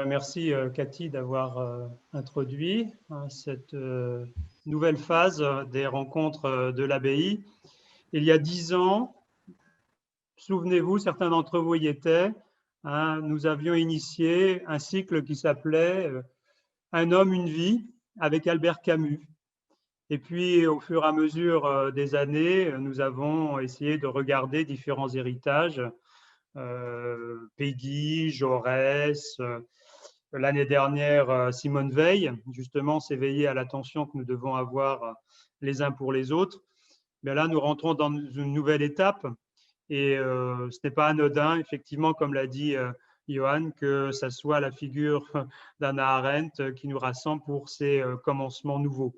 Merci Cathy d'avoir introduit cette nouvelle phase des rencontres de l'abbaye. Il y a 10 ans, souvenez-vous, certains d'entre vous y étaient, nous avions initié un cycle qui s'appelait Un homme, une vie avec Albert Camus. Et puis, au fur et à mesure des années, nous avons essayé de regarder différents héritages, Peggy, Jaurès, l'année dernière, Simone Veil, justement, s'éveiller à l'attention que nous devons avoir les uns pour les autres. Mais là, nous rentrons dans une nouvelle étape et ce n'est pas anodin, effectivement, comme l'a dit Johan, que ça soit la figure d'Hannah Arendt qui nous rassemble pour ces commencements nouveaux.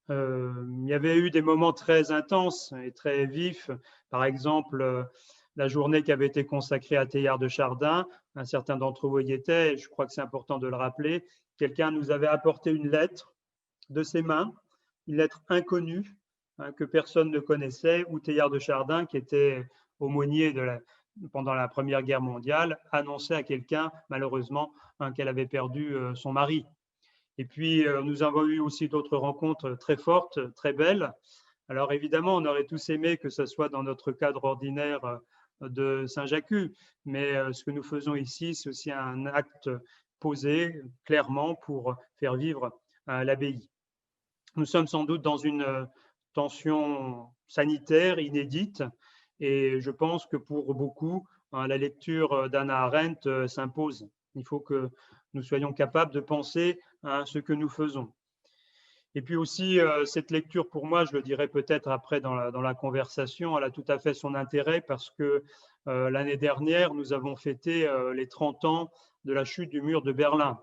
Il y avait eu des moments très intenses et très vifs, par exemple la journée qui avait été consacrée à Teilhard de Chardin. Un certain d'entre vous y était, et je crois que c'est important de le rappeler. Quelqu'un nous avait apporté une lettre de ses mains, une lettre inconnue que personne ne connaissait, où Teilhard de Chardin, qui était aumônier pendant la Première Guerre mondiale, annonçait à quelqu'un, malheureusement, qu'elle avait perdu son mari. Et puis, nous avons eu aussi d'autres rencontres très fortes, très belles. Alors, évidemment, on aurait tous aimé que ce soit dans notre cadre ordinaire de Saint-Jacques, mais ce que nous faisons ici, c'est aussi un acte posé clairement pour faire vivre l'abbaye. Nous sommes sans doute dans une tension sanitaire inédite et je pense que pour beaucoup, la lecture d'Hannah Arendt s'impose. Il faut que nous soyons capables de penser à ce que nous faisons. Et puis aussi, cette lecture, pour moi, je le dirai peut-être après dans la conversation, elle a tout à fait son intérêt parce que l'année dernière, nous avons fêté les 30 ans de la chute du mur de Berlin.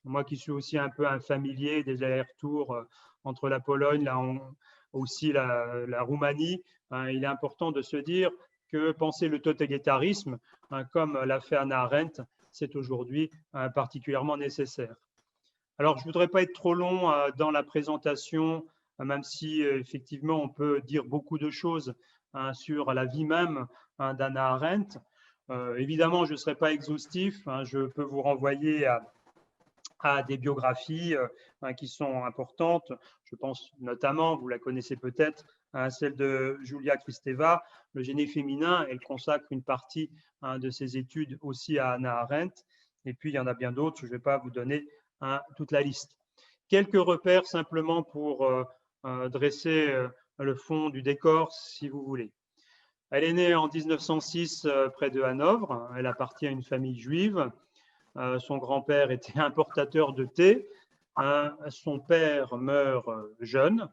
Moi qui suis aussi un peu un familier des allers-retours entre la Pologne, aussi la Roumanie, il est important de se dire que penser le totalitarisme, comme l'a fait Hannah Arendt, c'est aujourd'hui particulièrement nécessaire. Alors, je ne voudrais pas être trop long dans la présentation, même si effectivement on peut dire beaucoup de choses sur la vie même d'Hannah Arendt. Évidemment, je ne serai pas exhaustif, je peux vous renvoyer à des biographies qui sont importantes. Je pense notamment, vous la connaissez peut-être, à celle de Julia Kristeva, Le génie féminin. Elle consacre une partie de ses études aussi à Hannah Arendt. Et puis, il y en a bien d'autres, je ne vais pas vous donner toute la liste. Quelques repères simplement pour dresser le fond du décor, si vous voulez. Elle est née en 1906 près de Hanovre. Elle appartient à une famille juive. Son grand-père était importateur de thé. Son père meurt jeune,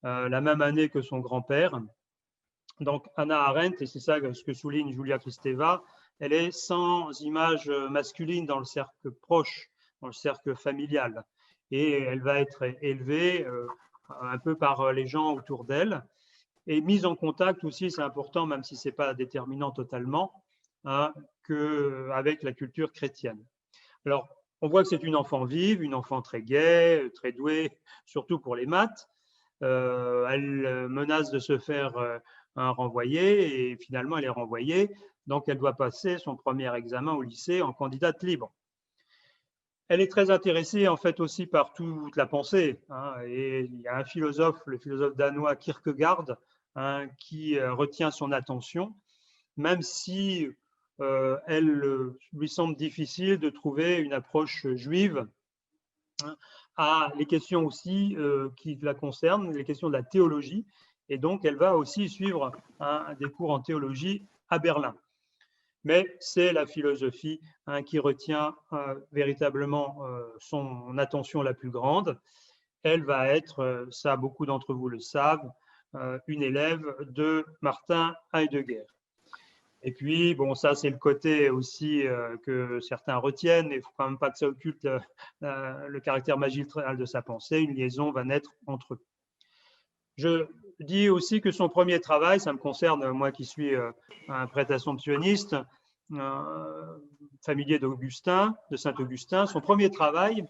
la même année que son grand-père. Donc Hannah Arendt, et c'est ça ce que souligne Julia Kristeva, elle est sans image masculine dans le cercle proche, dans le cercle familial. Et elle va être élevée un peu par les gens autour d'elle. Et mise en contact aussi, c'est important, même si ce n'est pas déterminant totalement, avec la culture chrétienne. Alors, on voit que c'est une enfant vive, une enfant très gaie, très douée, surtout pour les maths. Elle menace de se faire renvoyer et finalement elle est renvoyée. Donc, elle doit passer son premier examen au lycée en candidate libre. Elle est très intéressée en fait aussi par toute la pensée. Et il y a un philosophe, le philosophe danois Kierkegaard, qui retient son attention, même si elle lui semble difficile de trouver une approche juive à les questions aussi qui la concernent, les questions de la théologie. Et donc, elle va aussi suivre des cours en théologie à Berlin. Mais c'est la philosophie qui retient véritablement son attention la plus grande. Elle va être, ça beaucoup d'entre vous le savent, une élève de Martin Heidegger. Et puis, bon, ça, c'est le côté aussi que certains retiennent. Il ne faut quand même pas que ça occulte le caractère magistral de sa pensée. Une liaison va naître entre eux. Je dis aussi que son premier travail, ça me concerne, moi qui suis un prêtre assomptionniste, familier d'Augustin, de Saint-Augustin, son premier travail,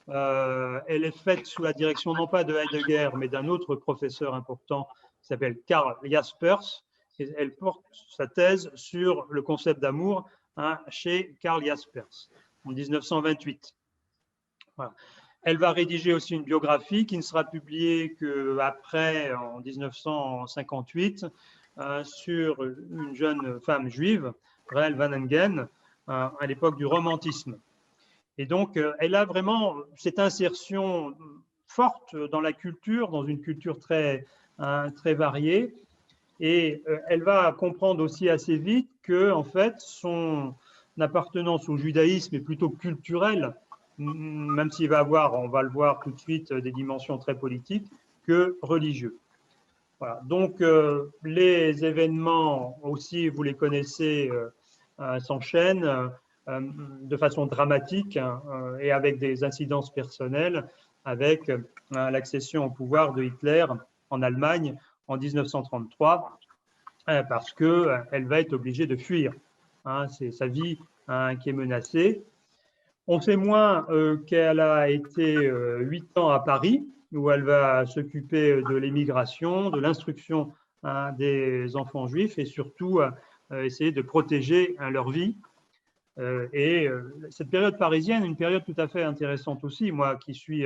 elle est faite sous la direction non pas de Heidegger, mais d'un autre professeur important qui s'appelle Karl Jaspers. Et elle porte sa thèse sur le concept d'amour chez Karl Jaspers en 1928. Voilà. Elle va rédiger aussi une biographie qui ne sera publiée qu'après, en 1958, sur une jeune femme juive, Rahel Van Engen, à l'époque du romantisme. Et donc, elle a vraiment cette insertion forte dans la culture, dans une culture très variée. Et elle va comprendre aussi assez vite que, en fait, son appartenance au judaïsme est plutôt culturelle, même s'il va avoir, on va le voir tout de suite, des dimensions très politiques, que religieux. Voilà. Donc, les événements aussi, vous les connaissez, s'enchaînent de façon dramatique et avec des incidences personnelles, avec l'accession au pouvoir de Hitler en Allemagne en 1933, parce qu'elle va être obligée de fuir. C'est sa vie qui est menacée. On sait moins qu'elle a été 8 ans à Paris, où elle va s'occuper de l'émigration, de l'instruction des enfants juifs et surtout essayer de protéger leur vie. Et cette période parisienne est une période tout à fait intéressante aussi. Moi, qui suis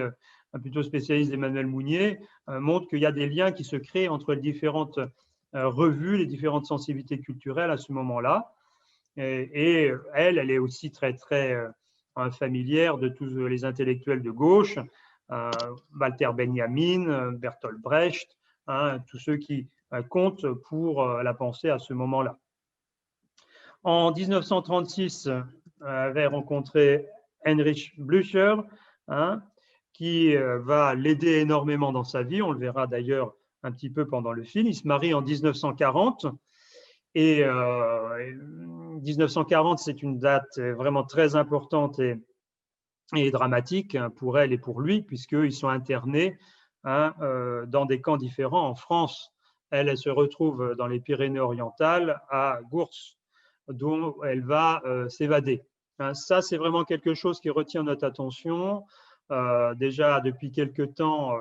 plutôt spécialiste d'Emmanuel Mounier, montre qu'il y a des liens qui se créent entre les différentes revues, les différentes sensibilités culturelles à ce moment-là. Et elle est aussi très familière de tous les intellectuels de gauche, Walter Benjamin, Bertolt Brecht, tous ceux qui comptent pour la pensée à ce moment-là. En 1936, elle avait rencontré Heinrich Blücher, qui va l'aider énormément dans sa vie. On le verra d'ailleurs un petit peu pendant le film. Il se marie en 1940. Et 1940, c'est une date vraiment très importante et dramatique pour elle et pour lui, puisqu'ils sont internés dans des camps différents. En France, elle se retrouve dans les Pyrénées-Orientales, à Gours, dont elle va s'évader. Ça, c'est vraiment quelque chose qui retient notre attention. Déjà, depuis quelque temps,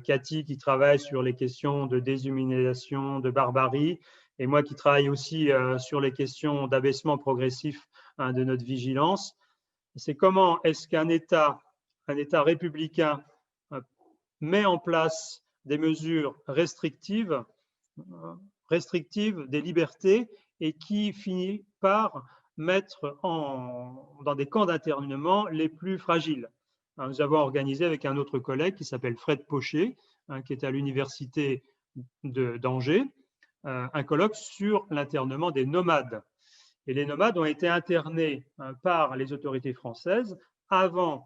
Cathy, qui travaille sur les questions de déshumanisation, de barbarie, et moi qui travaille aussi sur les questions d'abaissement progressif de notre vigilance, c'est comment est-ce qu'un État républicain met en place des mesures restrictives des libertés et qui finit par mettre dans des camps d'internement les plus fragiles. Nous avons organisé avec un autre collègue qui s'appelle Fred Pochet, qui est à l'université d'Angers, un colloque sur l'internement des nomades. Et les nomades ont été internés par les autorités françaises avant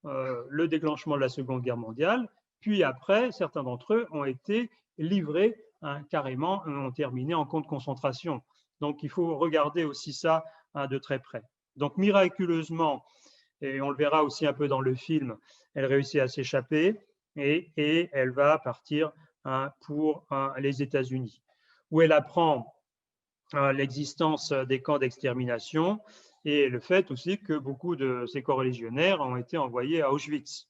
le déclenchement de la Seconde Guerre mondiale, puis après, certains d'entre eux ont été livrés carrément, ont terminé en camp de concentration. Donc, il faut regarder aussi ça de très près. Donc, miraculeusement, et on le verra aussi un peu dans le film, elle réussit à s'échapper et elle va partir pour les États-Unis, où elle apprend l'existence des camps d'extermination et le fait aussi que beaucoup de ces coreligionnaires ont été envoyés à Auschwitz.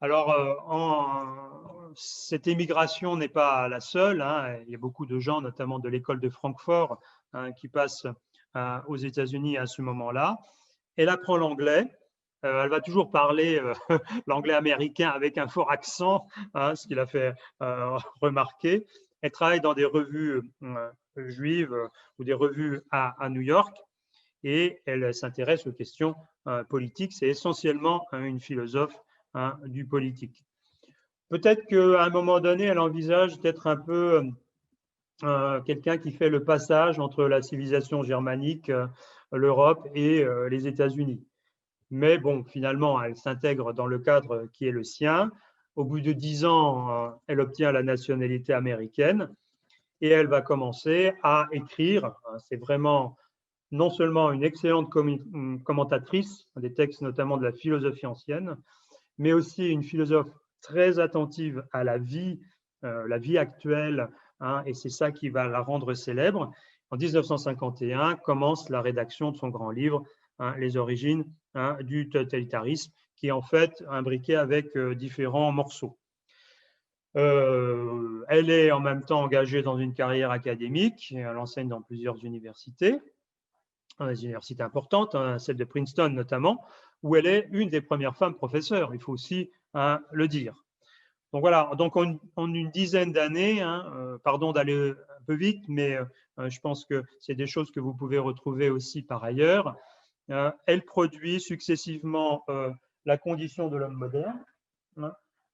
Alors, cette émigration n'est pas la seule. Il y a beaucoup de gens, notamment de l'école de Francfort, qui passent aux États-Unis à ce moment-là. Elle apprend l'anglais. Elle va toujours parler l'anglais américain avec un fort accent, ce qui l'a fait remarquer. Elle travaille dans des revues juives ou des revues à New York et elle s'intéresse aux questions politiques. C'est essentiellement une philosophe du politique. Peut-être qu'à un moment donné, elle envisage d'être un peu quelqu'un qui fait le passage entre la civilisation germanique, l'Europe et les États-Unis. Mais bon, finalement, elle s'intègre dans le cadre qui est le sien. Au bout de 10 ans, elle obtient la nationalité américaine et elle va commencer à écrire. C'est vraiment non seulement une excellente commentatrice des textes, notamment de la philosophie ancienne, mais aussi une philosophe très attentive à la vie actuelle, et c'est ça qui va la rendre célèbre. En 1951, commence la rédaction de son grand livre, Les origines du totalitarisme, qui est en fait imbriqué avec différents morceaux. Elle est en même temps engagée dans une carrière académique, elle enseigne dans plusieurs universités. dans des universités importantes, hein, celle de Princeton notamment, où elle est une des premières femmes professeurs, il faut aussi le dire. Donc voilà, donc en une dizaine d'années, hein, pardon d'aller un peu vite, mais je pense que c'est des choses que vous pouvez retrouver aussi par ailleurs. Elle produit successivement La condition de l'homme moderne. Hein,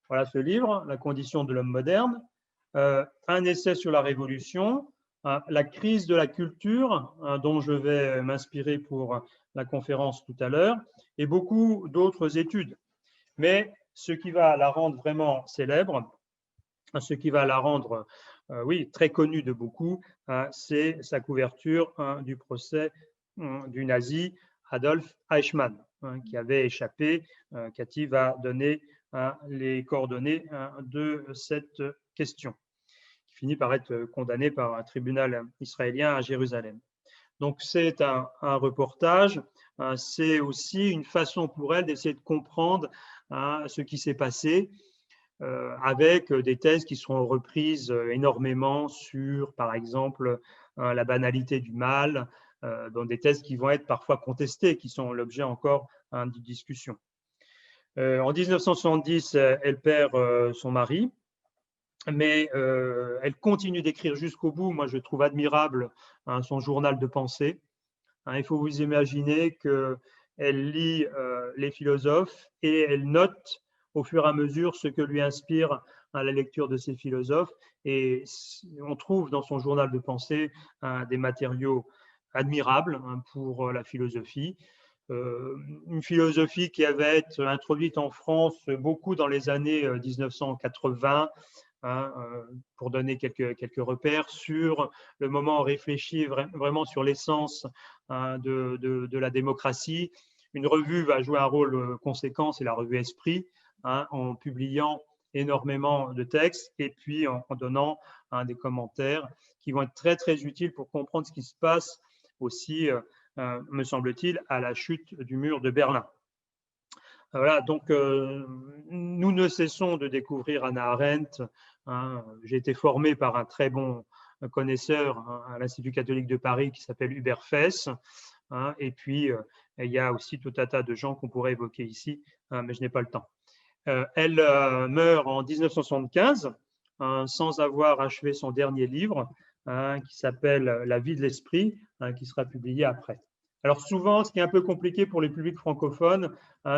voilà ce livre, La condition de l'homme moderne. Un essai sur la Révolution, La crise de la culture, dont je vais m'inspirer pour la conférence tout à l'heure, et beaucoup d'autres études. Mais ce qui va la rendre vraiment célèbre, ce qui va la rendre, oui, très connue de beaucoup, c'est sa couverture du procès du nazi Adolf Eichmann, qui avait échappé. Cathy va donner les coordonnées de cette question, qui finit par être condamné par un tribunal israélien à Jérusalem. Donc c'est un reportage, c'est aussi une façon pour elle d'essayer de comprendre ce qui s'est passé, avec des thèses qui seront reprises énormément sur, par exemple, la banalité du mal, dans des thèses qui vont être parfois contestées, qui sont l'objet encore de discussions. En 1970, elle perd son mari, mais elle continue d'écrire jusqu'au bout. Moi, je trouve admirable son journal de pensée. Il faut vous imaginer qu'elle lit les philosophes et elle note au fur et à mesure ce que lui inspire la lecture de ces philosophes. Et on trouve dans son journal de pensée des matériaux admirables pour la philosophie. Une philosophie qui avait été introduite en France beaucoup dans les années 1980, pour donner quelques repères sur le moment où on réfléchit vraiment sur l'essence de la démocratie. Une revue va jouer un rôle conséquent, c'est la revue Esprit, en publiant énormément de textes et puis en donnant des commentaires qui vont être très, très utiles pour comprendre ce qui se passe aussi, me semble-t-il, à la chute du mur de Berlin. Voilà, donc nous ne cessons de découvrir Hannah Arendt. J'ai été formé par un très bon connaisseur à l'Institut catholique de Paris qui s'appelle Hubert Fess. Et puis, il y a aussi tout un tas de gens qu'on pourrait évoquer ici, mais je n'ai pas le temps. Elle meurt en 1975 sans avoir achevé son dernier livre qui s'appelle La vie de l'esprit, qui sera publié après. Alors souvent, ce qui est un peu compliqué pour les publics francophones,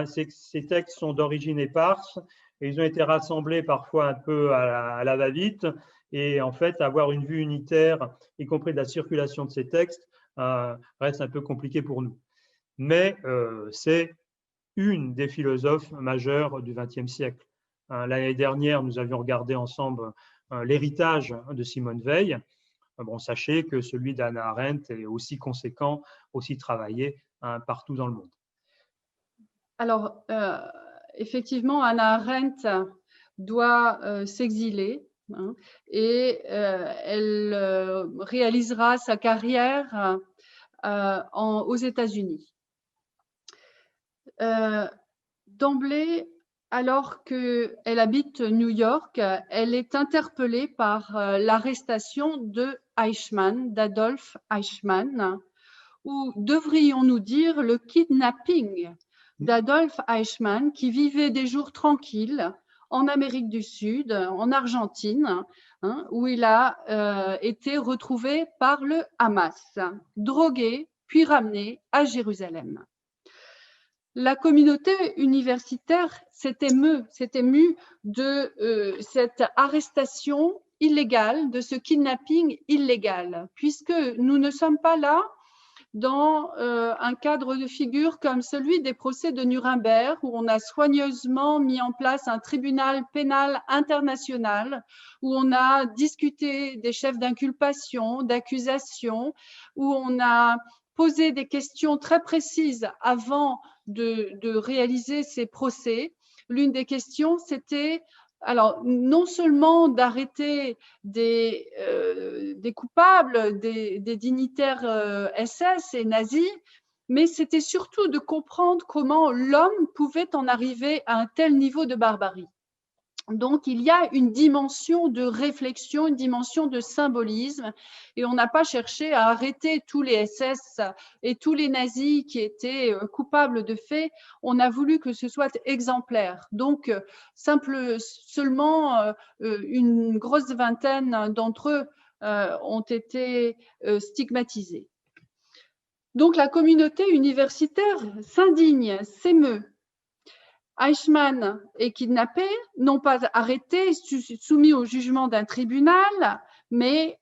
c'est que ces textes sont d'origine éparse et ils ont été rassemblés parfois un peu à la va-vite. Et en fait, avoir une vue unitaire, y compris de la circulation de ces textes, reste un peu compliqué pour nous. Mais c'est une des philosophes majeures du XXe siècle. L'année dernière, nous avions regardé ensemble l'héritage de Simone Veil. Bon, sachez que celui d'Hannah Arendt est aussi conséquent, aussi travaillé partout dans le monde. Alors, effectivement, Hannah Arendt doit s'exiler et elle réalisera sa carrière aux États-Unis. D'emblée, alors qu'elle habite New York, elle est interpellée par l'arrestation de Eichmann, d'Adolf Eichmann, ou devrions-nous dire le kidnapping d'Adolf Eichmann, qui vivait des jours tranquilles en Amérique du Sud, en Argentine, où il a été retrouvé par le Hamas, drogué, puis ramené à Jérusalem. La communauté universitaire s'est émue de cette arrestation illégale, de ce kidnapping illégal, puisque nous ne sommes pas là dans un cadre de figure comme celui des procès de Nuremberg, où on a soigneusement mis en place un tribunal pénal international, où on a discuté des chefs d'inculpation, d'accusation, où on a posé des questions très précises avant de réaliser ces procès. L'une des questions, c'était alors non seulement d'arrêter des coupables, des dignitaires SS et nazis, mais c'était surtout de comprendre comment l'homme pouvait en arriver à un tel niveau de barbarie. Donc, il y a une dimension de réflexion, une dimension de symbolisme, et on n'a pas cherché à arrêter tous les SS et tous les nazis qui étaient coupables de faits. On a voulu que ce soit exemplaire. Donc, seulement une grosse vingtaine d'entre eux ont été stigmatisés. Donc, la communauté universitaire s'indigne, s'émeut. Eichmann est kidnappé, non pas arrêté, soumis au jugement d'un tribunal, mais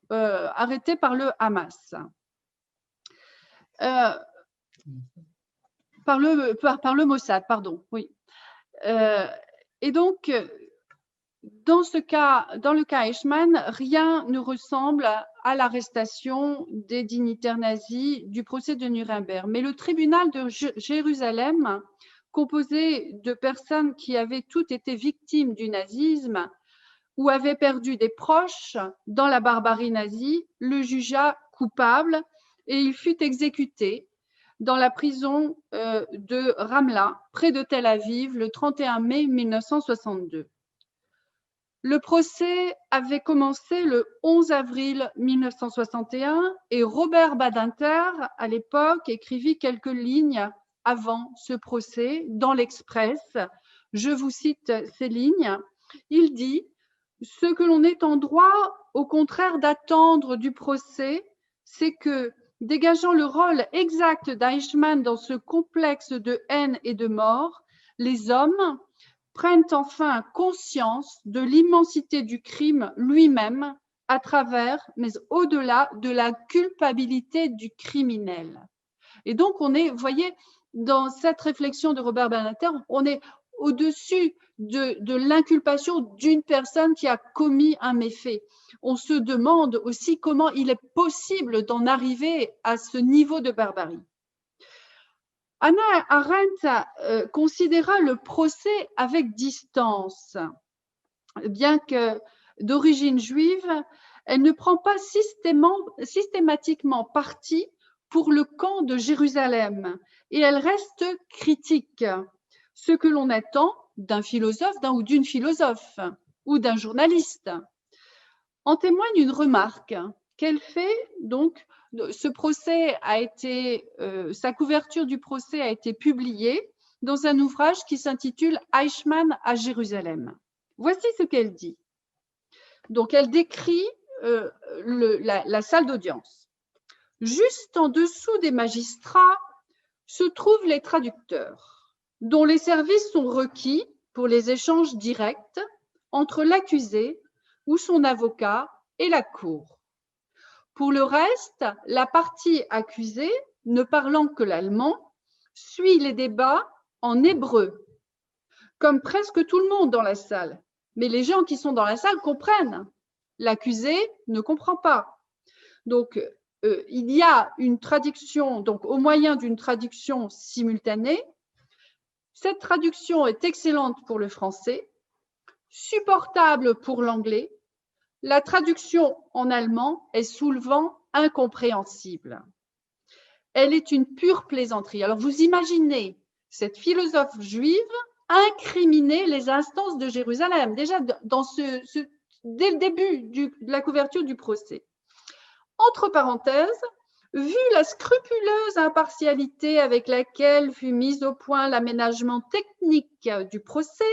arrêté par le Hamas. Par le Mossad, pardon, oui. Et donc, dans le cas Eichmann, rien ne ressemble à l'arrestation des dignitaires nazis du procès de Nuremberg. Mais le tribunal de Jérusalem, composé de personnes qui avaient toutes été victimes du nazisme ou avaient perdu des proches dans la barbarie nazie, le jugea coupable et il fut exécuté dans la prison de Ramla, près de Tel Aviv, le 31 mai 1962. Le procès avait commencé le 11 avril 1961 et Robert Badinter, à l'époque, écrivit quelques lignes avant ce procès dans l'Express. Je vous cite ces lignes. Il dit « Ce que l'on est en droit, au contraire d'attendre du procès, c'est que, dégageant le rôle exact d'Eichmann dans ce complexe de haine et de mort, les hommes prennent enfin conscience de l'immensité du crime lui-même à travers, mais au-delà de la culpabilité du criminel. » Et donc, on est, vous voyez, dans cette réflexion de Robert Badinter, on est au-dessus de l'inculpation d'une personne qui a commis un méfait. On se demande aussi comment il est possible d'en arriver à ce niveau de barbarie. Hannah Arendt considéra le procès avec distance. Bien que d'origine juive, elle ne prend pas systématiquement parti pour le camp de Jérusalem et elle reste critique, ce que l'on attend d'un philosophe, d'un ou d'une philosophe ou d'un journaliste. En témoigne une remarque qu'elle fait. Donc, ce procès a été, sa couverture du procès a été publiée dans un ouvrage qui s'intitule Eichmann à Jérusalem. Voici ce qu'elle dit. Donc, elle décrit la salle d'audience. Juste en dessous des magistrats se trouvent les traducteurs, dont les services sont requis pour les échanges directs entre l'accusé ou son avocat et la cour. Pour le reste, la partie accusée, ne parlant que l'allemand, suit les débats en hébreu, comme presque tout le monde dans la salle. Mais les gens qui sont dans la salle comprennent. L'accusé ne comprend pas. Donc, il y a une traduction, donc au moyen d'une traduction simultanée. Cette traduction est excellente pour le français, supportable pour l'anglais. La traduction en allemand est souvent incompréhensible. Elle est une pure plaisanterie. Alors, vous imaginez cette philosophe juive incriminer les instances de Jérusalem, déjà dès le début de la couverture du procès. Entre parenthèses, vu la scrupuleuse impartialité avec laquelle fut mise au point l'aménagement technique du procès,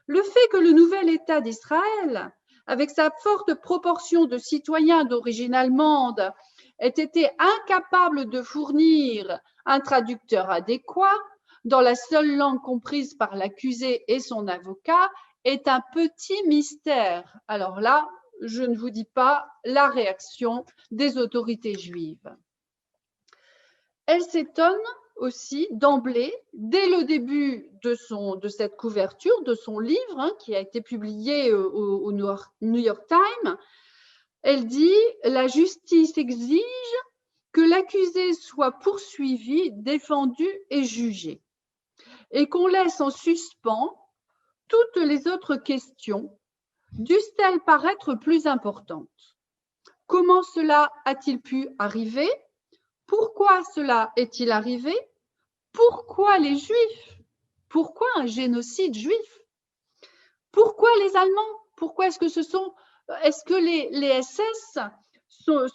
le fait que le nouvel État d'Israël, avec sa forte proportion de citoyens d'origine allemande, ait été incapable de fournir un traducteur adéquat dans la seule langue comprise par l'accusé et son avocat est un petit mystère. Alors là, je ne vous dis pas la réaction des autorités juives. Elle s'étonne aussi d'emblée, dès le début de cette couverture, de son livre, qui a été publié au New York Times, elle dit « La justice exige que l'accusé soit poursuivi, défendu et jugé, et qu'on laisse en suspens toutes les autres questions, dussent-elles paraître plus importantes. Comment cela a-t-il pu arriver? Pourquoi cela est-il arrivé? Pourquoi les Juifs? Pourquoi un génocide juif? Pourquoi les Allemands? Pourquoi est-ce que les SS se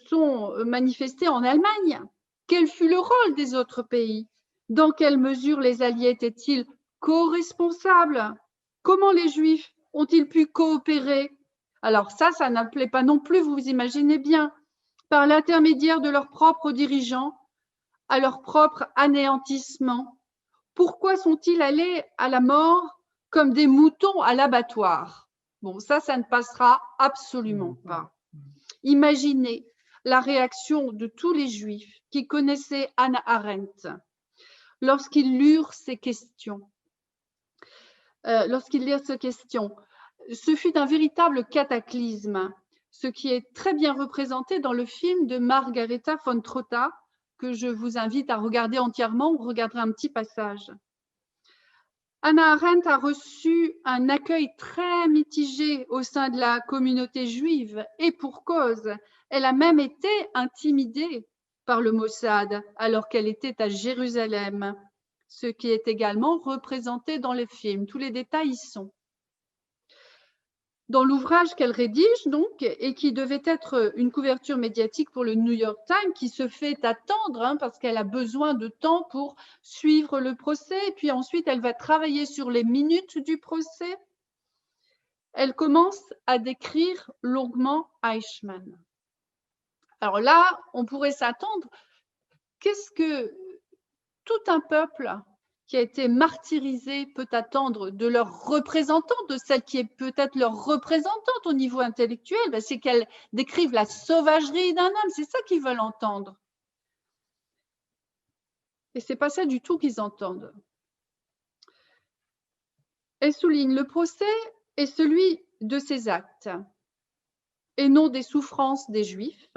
sont manifestés en Allemagne? Quel fut le rôle des autres pays? Dans quelle mesure les Alliés étaient-ils co-responsables? Comment les Juifs ont-ils pu coopérer? Alors ça n'appelait pas non plus, vous imaginez bien, par l'intermédiaire de leurs propres dirigeants, à leur propre anéantissement. Pourquoi sont-ils allés à la mort comme des moutons à l'abattoir? Bon, ça ne passera absolument pas. Imaginez la réaction de tous les Juifs qui connaissaient Hannah Arendt lorsqu'ils lurent ces questions. Ce fut un véritable cataclysme, ce qui est très bien représenté dans le film de Margareta von Trotta, que je vous invite à regarder entièrement ou regarder un petit passage. Hannah Arendt a reçu un accueil très mitigé au sein de la communauté juive et pour cause. Elle a même été intimidée par le Mossad alors qu'elle était à Jérusalem, ce qui est également représenté dans le film. Tous les détails y sont. Dans l'ouvrage qu'elle rédige, donc, et qui devait être une couverture médiatique pour le New York Times, qui se fait attendre parce qu'elle a besoin de temps pour suivre le procès, et puis ensuite elle va travailler sur les minutes du procès, elle commence à décrire longuement Eichmann. Alors là, on pourrait s'attendre, qu'est-ce que tout un peuple qui a été martyrisé peut attendre de leur représentante, de celle qui est peut-être leur représentante au niveau intellectuel, c'est qu'elle décrive la sauvagerie d'un homme, c'est ça qu'ils veulent entendre. Et ce n'est pas ça du tout qu'ils entendent. Elle souligne, le procès est celui de ses actes et non des souffrances des Juifs.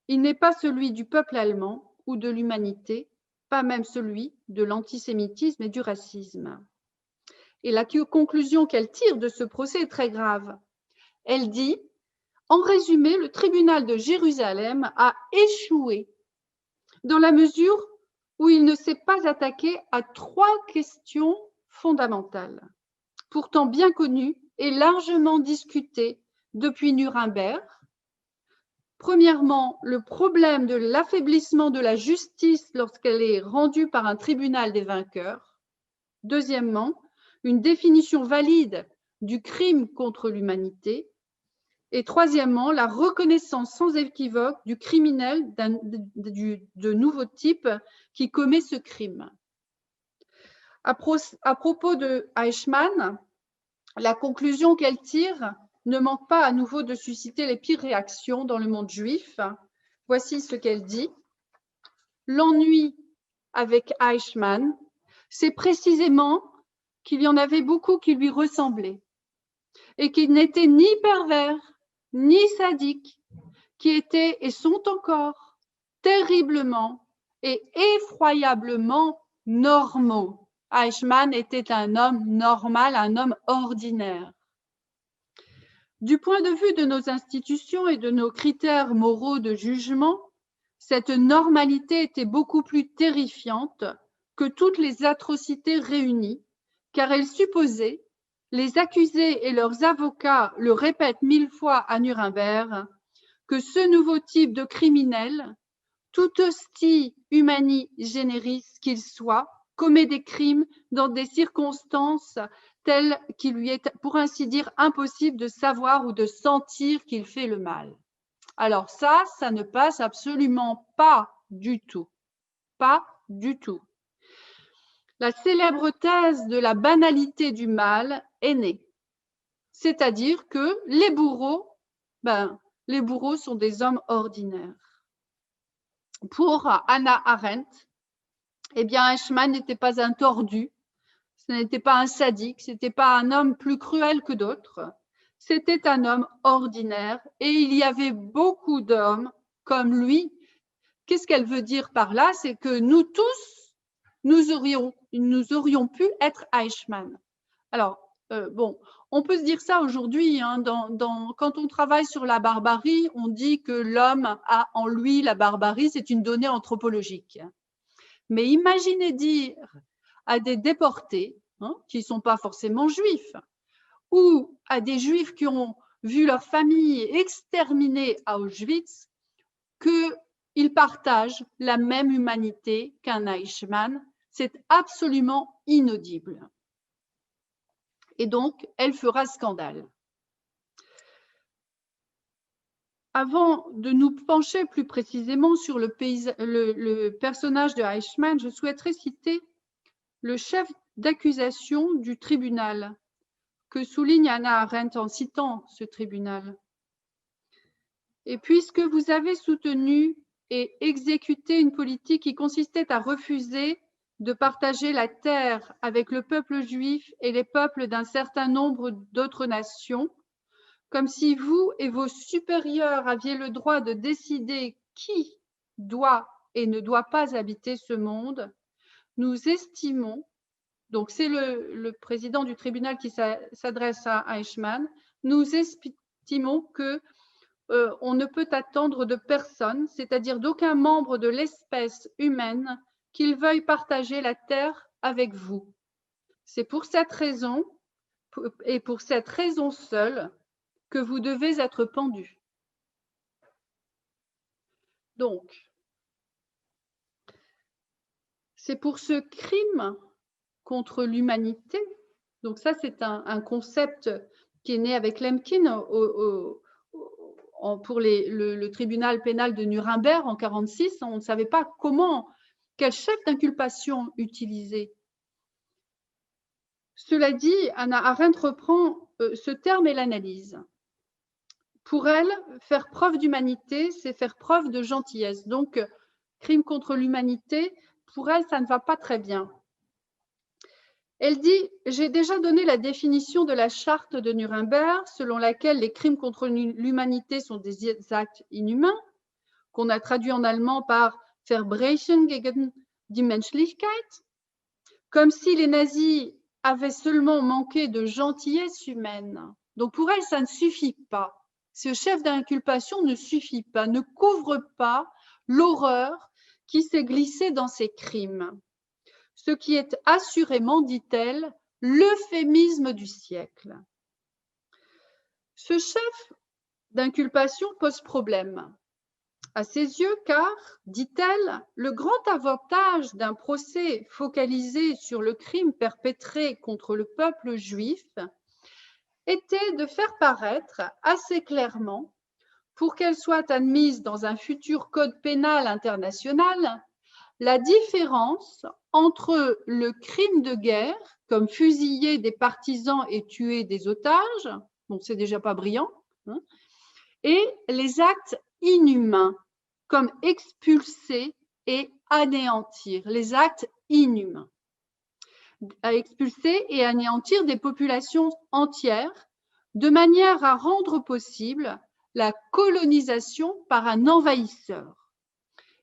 Il n'est pas celui du peuple allemand ou de l'humanité, pas même celui de l'antisémitisme et du racisme. Et la conclusion qu'elle tire de ce procès est très grave. Elle dit, en résumé, le tribunal de Jérusalem a échoué dans la mesure où il ne s'est pas attaqué à 3 questions fondamentales, pourtant bien connues et largement discutées depuis Nuremberg. Premièrement, le problème de l'affaiblissement de la justice lorsqu'elle est rendue par un tribunal des vainqueurs. Deuxièmement, une définition valide du crime contre l'humanité. Et troisièmement, la reconnaissance sans équivoque du criminel de nouveau type qui commet ce crime. À propos de Eichmann, la conclusion qu'elle tire ne manque pas à nouveau de susciter les pires réactions dans le monde juif. Voici ce qu'elle dit. L'ennui avec Eichmann, c'est précisément qu'il y en avait beaucoup qui lui ressemblaient et qui n'étaient ni pervers, ni sadiques, qui étaient et sont encore terriblement et effroyablement normaux. Eichmann était un homme normal, un homme ordinaire. Du point de vue de nos institutions et de nos critères moraux de jugement, cette normalité était beaucoup plus terrifiante que toutes les atrocités réunies, car elle supposait, les accusés et leurs avocats le répètent 1000 fois à Nuremberg, que ce nouveau type de criminel, tout hosti humani generis qu'il soit, commet des crimes dans des circonstances telles qu'il lui est, pour ainsi dire, impossible de savoir ou de sentir qu'il fait le mal. Alors ça ne passe absolument pas du tout. Pas du tout. La célèbre thèse de la banalité du mal est née. C'est-à-dire que les bourreaux sont des hommes ordinaires. Pour Hannah Arendt, Eichmann n'était pas un tordu, ce n'était pas un sadique, ce n'était pas un homme plus cruel que d'autres, c'était un homme ordinaire et il y avait beaucoup d'hommes comme lui. Qu'est-ce qu'elle veut dire par là? C'est que nous tous, nous aurions pu être Eichmann. Alors, on peut se dire ça aujourd'hui, quand on travaille sur la barbarie, on dit que l'homme a en lui la barbarie, c'est une donnée anthropologique. Mais imaginez dire à des déportés hein, qui ne sont pas forcément juifs, ou à des juifs qui ont vu leur famille exterminée à Auschwitz, qu'ils partagent la même humanité qu'un Eichmann. C'est absolument inaudible. Et donc, elle fera scandale. Avant de nous pencher plus précisément sur le personnage de Eichmann, je souhaiterais citer le chef d'accusation du tribunal, que souligne Hannah Arendt en citant ce tribunal. Et puisque vous avez soutenu et exécuté une politique qui consistait à refuser de partager la terre avec le peuple juif et les peuples d'un certain nombre d'autres nations, comme si vous et vos supérieurs aviez le droit de décider qui doit et ne doit pas habiter ce monde, nous estimons, donc c'est le président du tribunal qui s'adresse à Eichmann, nous estimons que on ne peut attendre de personne, c'est-à-dire d'aucun membre de l'espèce humaine, qu'il veuille partager la terre avec vous. C'est pour cette raison, et pour cette raison seule, que vous devez être pendu. Donc, c'est pour ce crime contre l'humanité, donc ça c'est un concept qui est né avec Lemkin pour le tribunal pénal de Nuremberg en 1946, on ne savait pas quel chef d'inculpation utiliser. Cela dit, Hannah Arendt reprend ce terme et l'analyse. Pour elle, faire preuve d'humanité, c'est faire preuve de gentillesse. Donc, crime contre l'humanité, pour elle, ça ne va pas très bien. Elle dit « J'ai déjà donné la définition de la charte de Nuremberg, selon laquelle les crimes contre l'humanité sont des actes inhumains, qu'on a traduit en allemand par « Verbrechen gegen die Menschlichkeit », comme si les nazis avaient seulement manqué de gentillesse humaine. Donc pour elle, ça ne suffit pas. Ce chef d'inculpation ne suffit pas, ne couvre pas l'horreur qui s'est glissée dans ces crimes. Ce qui est assurément, dit-elle, l'euphémisme du siècle. Ce chef d'inculpation pose problème à ses yeux car, dit-elle, le grand avantage d'un procès focalisé sur le crime perpétré contre le peuple juif était de faire paraître assez clairement, pour qu'elle soit admise dans un futur code pénal international, la différence entre le crime de guerre, comme fusiller des partisans et tuer des otages, bon, c'est déjà pas brillant, hein, et les actes inhumains, comme expulser et anéantir, les actes inhumains. À expulser et anéantir des populations entières de manière à rendre possible la colonisation par un envahisseur.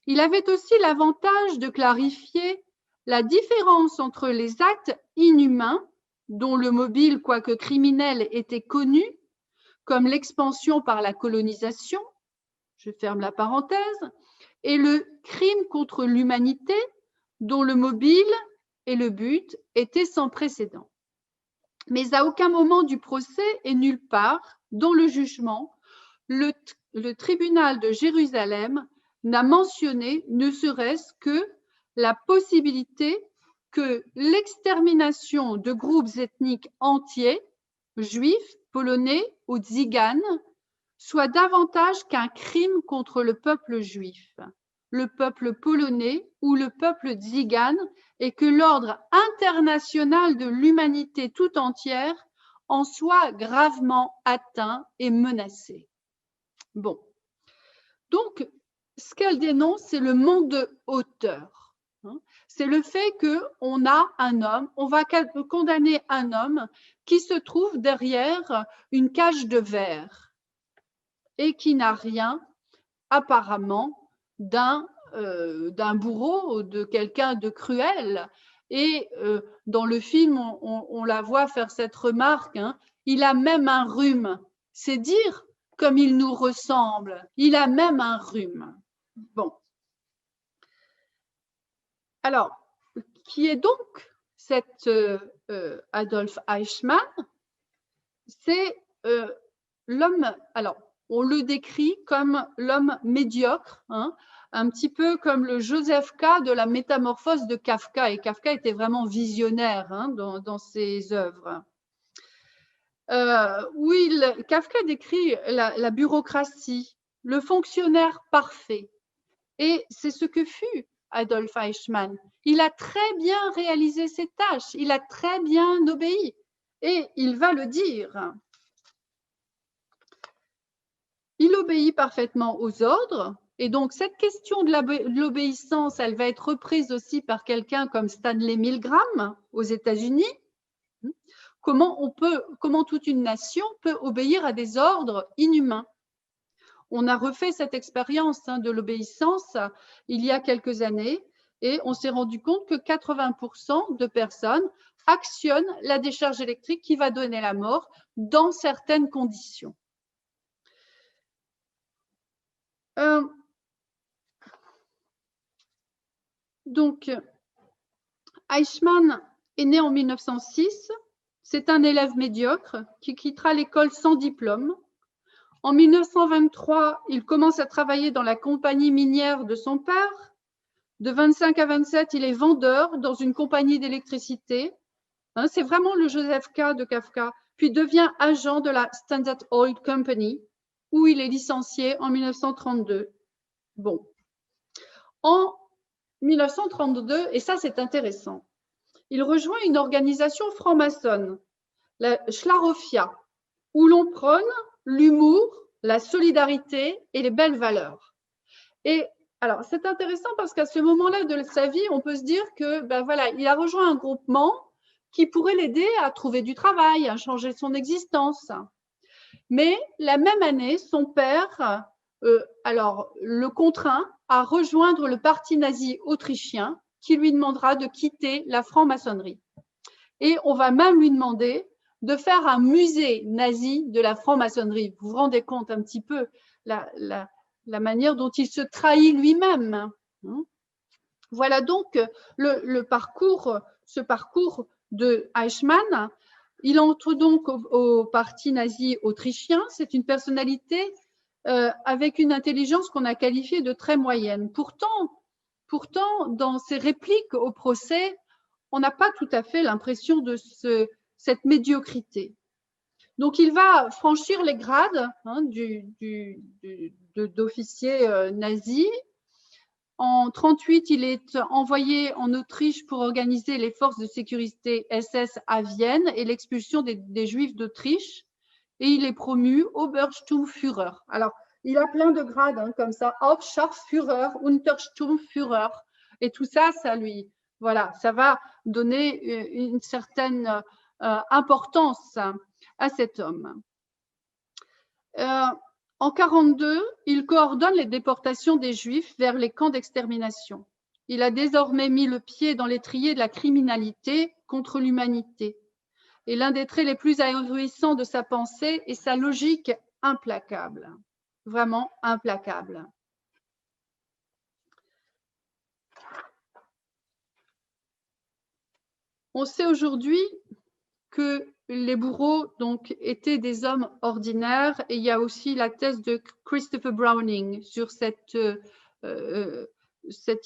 Il avait aussi l'avantage de clarifier la différence entre les actes inhumains, dont le mobile, quoique criminel, était connu, comme l'expansion par la colonisation, je ferme la parenthèse, et le crime contre l'humanité, dont le mobile et le but étaient sans précédent. Mais à aucun moment du procès et nulle part, dans le jugement, le tribunal de Jérusalem n'a mentionné ne serait-ce que la possibilité que l'extermination de groupes ethniques entiers, juifs, polonais ou tziganes, soit davantage qu'un crime contre le peuple juif, le peuple polonais ou le peuple tzigane, et que l'ordre international de l'humanité tout entière en soit gravement atteint et menacé. Bon, donc ce qu'elle dénonce, c'est le manque de hauteur. C'est le fait qu'on a un homme, on va condamner un homme qui se trouve derrière une cage de verre et qui n'a rien, apparemment, d'un bourreau, de quelqu'un de cruel. Et dans le film, on la voit faire cette remarque, hein, il a même un rhume. C'est dire comme il nous ressemble. Il a même un rhume. Bon. Alors, qui est donc cet Adolf Eichmann, c'est l'homme, alors on le décrit comme l'homme médiocre, hein, un petit peu comme le Joseph K. de la métamorphose de Kafka. Et Kafka était vraiment visionnaire, hein, dans ses œuvres. Kafka décrit la bureaucratie, le fonctionnaire parfait. Et c'est ce que fut Adolf Eichmann. Il a très bien réalisé ses tâches, il a très bien obéi. Et il va le dire. Il obéit parfaitement aux ordres. Et donc, cette question de l'obéissance, elle va être reprise aussi par quelqu'un comme Stanley Milgram aux États-Unis. Comment toute une nation peut obéir à des ordres inhumains? On a refait cette expérience de l'obéissance il y a quelques années et on s'est rendu compte que 80% de personnes actionnent la décharge électrique qui va donner la mort dans certaines conditions. Donc, Eichmann est né en 1906. C'est un élève médiocre qui quittera l'école sans diplôme. En 1923, il commence à travailler dans la compagnie minière de son père. De 25 à 27, il est vendeur dans une compagnie d'électricité. C'est vraiment le Joseph K. de Kafka. Puis devient agent de la Standard Oil Company, où il est licencié en 1932. Bon. En 1932, et ça c'est intéressant, il rejoint une organisation franc-maçonne, la Schlarophia, où l'on prône l'humour, la solidarité et les belles valeurs. Et alors, c'est intéressant parce qu'à ce moment-là de sa vie, on peut se dire que, il a rejoint un groupement qui pourrait l'aider à trouver du travail, à changer son existence. Mais la même année, son père, le contraint à rejoindre le parti nazi autrichien qui lui demandera de quitter la franc-maçonnerie. Et on va même lui demander de faire un musée nazi de la franc-maçonnerie. Vous vous rendez compte un petit peu la manière dont il se trahit lui-même. Voilà donc ce parcours de Eichmann. Il entre donc au parti nazi autrichien. C'est une personnalité avec une intelligence qu'on a qualifiée de très moyenne. Pourtant, dans ses répliques au procès, on n'a pas tout à fait l'impression de cette médiocrité. Donc, il va franchir les grades d'officier nazi. En 1938, il est envoyé en Autriche pour organiser les forces de sécurité SS à Vienne et l'expulsion des Juifs d'Autriche. Et il est promu Obersturmführer. Alors, il a plein de grades comme ça, Hauptscharführer, Untersturmführer. Et tout ça, ça va donner une certaine importance à cet homme. En 1942, il coordonne les déportations des Juifs vers les camps d'extermination. Il a désormais mis le pied dans l'étrier de la criminalité contre l'humanité. Et l'un des traits les plus ahurissants de sa pensée est sa logique implacable, vraiment implacable. On sait aujourd'hui que les bourreaux étaient des hommes ordinaires et il y a aussi la thèse de Christopher Browning sur cette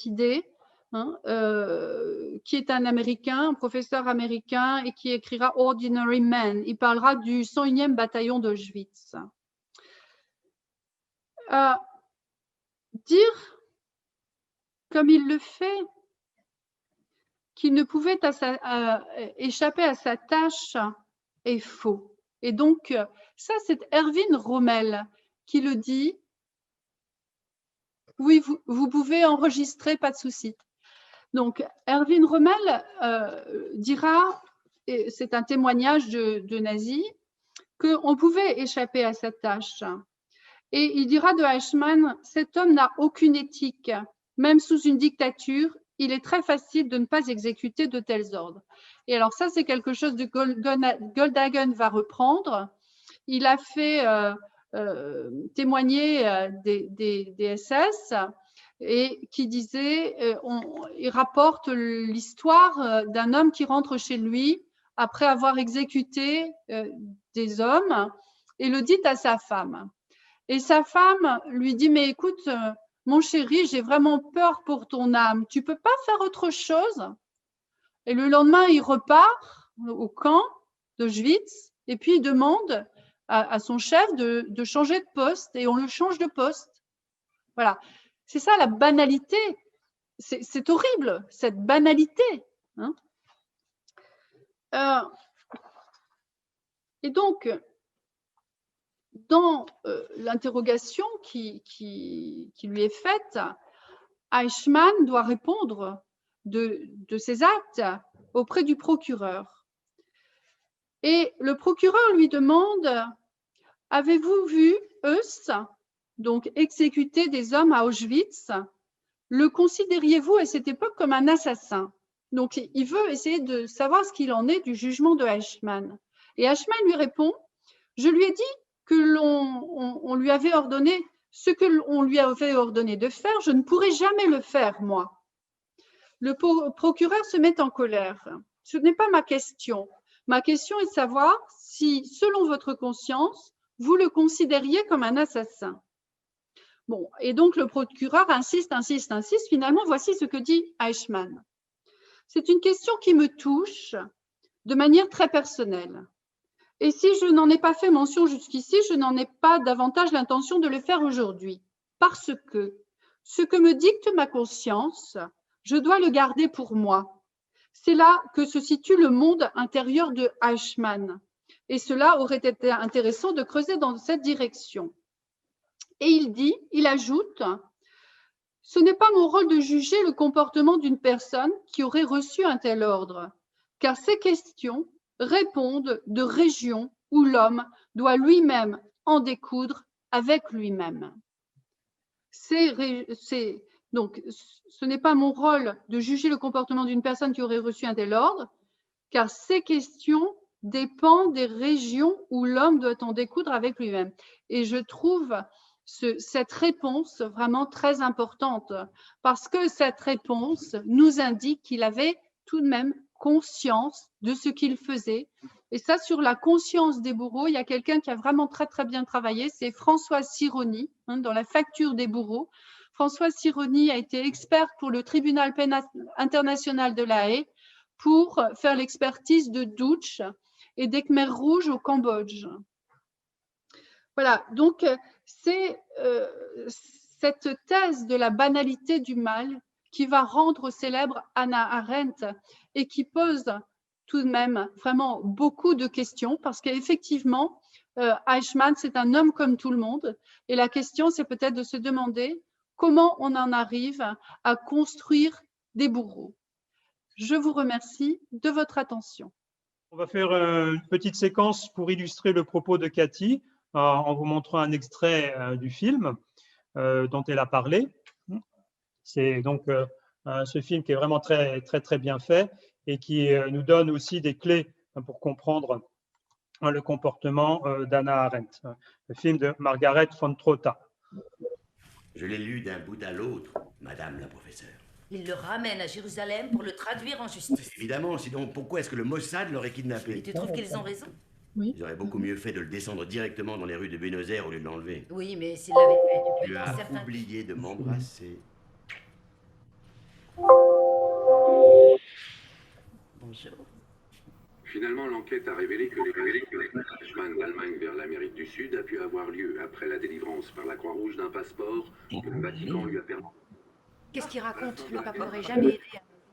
idée, qui est un Américain, un professeur américain et qui écrira Ordinary Men. Il parlera du 101e bataillon d'Auschwitz. Dire, comme il le fait, qu'il ne pouvait échapper à sa tâche est faux. Et donc, ça, c'est Erwin Rommel qui le dit. Oui, vous pouvez enregistrer, pas de souci. Donc, Erwin Rommel dira, et c'est un témoignage de nazi, qu'on pouvait échapper à sa tâche. Et il dira de Eichmann, cet homme n'a aucune éthique, même sous une dictature. Il est très facile de ne pas exécuter de tels ordres. Et alors ça, c'est quelque chose que Goldhagen va reprendre. Il a fait témoigner des SS et qui disait, il rapporte l'histoire d'un homme qui rentre chez lui après avoir exécuté des hommes et le dit à sa femme. Et sa femme lui dit, mais écoute, mon chéri, j'ai vraiment peur pour ton âme. Tu peux pas faire autre chose? Et le lendemain, il repart au camp d'Auschwitz et puis il demande à son chef de changer de poste et on le change de poste. Voilà. C'est ça la banalité. C'est horrible, cette banalité. Hein. Et donc, dans l'interrogation qui lui est faite, Eichmann doit répondre de ses actes auprès du procureur. Et le procureur lui demande, avez-vous vu Höss, donc exécuter des hommes à Auschwitz? Le considériez-vous à cette époque comme un assassin? Donc, il veut essayer de savoir ce qu'il en est du jugement de Eichmann. Et Eichmann lui répond, je lui ai dit que l'on lui avait ordonné ce que l'on lui avait ordonné de faire, je ne pourrais jamais le faire, moi. Le procureur se met en colère. Ce n'est pas ma question. Ma question est de savoir si, selon votre conscience, vous le considériez comme un assassin. Bon, et donc le procureur insiste. Finalement, voici ce que dit Eichmann. C'est une question qui me touche de manière très personnelle. Et si je n'en ai pas fait mention jusqu'ici, je n'en ai pas davantage l'intention de le faire aujourd'hui. Parce que ce que me dicte ma conscience, je dois le garder pour moi. C'est là que se situe le monde intérieur de Eichmann. Et cela aurait été intéressant de creuser dans cette direction. Et il ajoute, ce n'est pas mon rôle de juger le comportement d'une personne qui aurait reçu un tel ordre, car ces questions répondent de régions où l'homme doit lui-même en découdre avec lui-même. Donc, ce n'est pas mon rôle de juger le comportement d'une personne qui aurait reçu un tel ordre, car ces questions dépendent des régions où l'homme doit en découdre avec lui-même. Et je trouve cette réponse vraiment très importante, parce que cette réponse nous indique qu'il avait tout de même conscience de ce qu'il faisait. Et ça, sur la conscience des bourreaux, il y a quelqu'un qui a vraiment très, très bien travaillé, c'est Françoise Sironi, dans la facture des bourreaux. Françoise Sironi a été experte pour le tribunal pénal international de La Haye pour faire l'expertise de Dutch et des Khmers rouges au Cambodge. Voilà, donc c'est cette thèse de la banalité du mal qui va rendre célèbre Hannah Arendt et qui pose tout de même vraiment beaucoup de questions parce qu'effectivement, Eichmann, c'est un homme comme tout le monde et la question, c'est peut-être de se demander comment on en arrive à construire des bourreaux. Je vous remercie de votre attention. On va faire une petite séquence pour illustrer le propos de Cathy en vous montrant un extrait du film dont elle a parlé. C'est donc ce film qui est vraiment très, très, très bien fait et qui nous donne aussi des clés pour comprendre le comportement d'Hannah Arendt, le film de Margaret von Trotta. Je l'ai lu d'un bout à l'autre, madame la professeure. Il le ramène à Jérusalem pour le traduire en justice. Évidemment, sinon pourquoi est-ce que le Mossad l'aurait kidnappé? Et tu trouves qu'ils ont raison? Oui. Ils auraient beaucoup mieux fait de le descendre directement dans les rues de Buenos Aires au lieu de l'enlever. Oui, mais s'il l'avait fait, Tu as oublié de m'embrasser. Bonjour. Finalement, l'enquête a révélé que l'évacuation d'Allemagne vers l'Amérique du Sud a pu avoir lieu après la délivrance par la Croix-Rouge d'un passeport que le Vatican lui a permis. Qu'est-ce qu'il raconte? Le pape n'aurait jamais aidé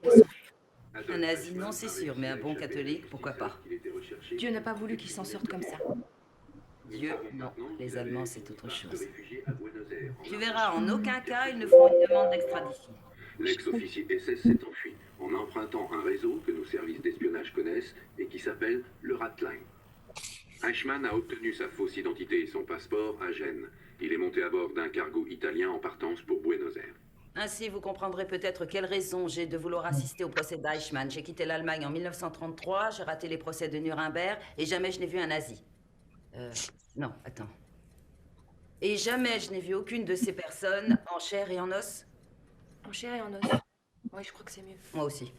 à sauver. Un nazi, non, c'est sûr, mais un bon catholique, pourquoi pas? Dieu n'a pas voulu qu'il s'en sorte comme ça. Dieu, non. Les Allemands, c'est autre chose. Tu verras, en aucun cas, ils ne feront une demande d'extradition. L'ex-officier SS s'est enfui en empruntant un réseau que nos services d'espionnage connaissent et qui s'appelle le Ratline. Eichmann a obtenu sa fausse identité et son passeport à Gênes. Il est monté à bord d'un cargo italien en partance pour Buenos Aires. Ainsi, vous comprendrez peut-être quelle raison j'ai de vouloir assister au procès d'Eichmann. J'ai quitté l'Allemagne en 1933, j'ai raté les procès de Nuremberg et jamais je n'ai vu un nazi. Non, attends. Et jamais je n'ai vu aucune de ces personnes en chair et en os. En chair et en os. Oui, je crois que c'est mieux. Moi aussi.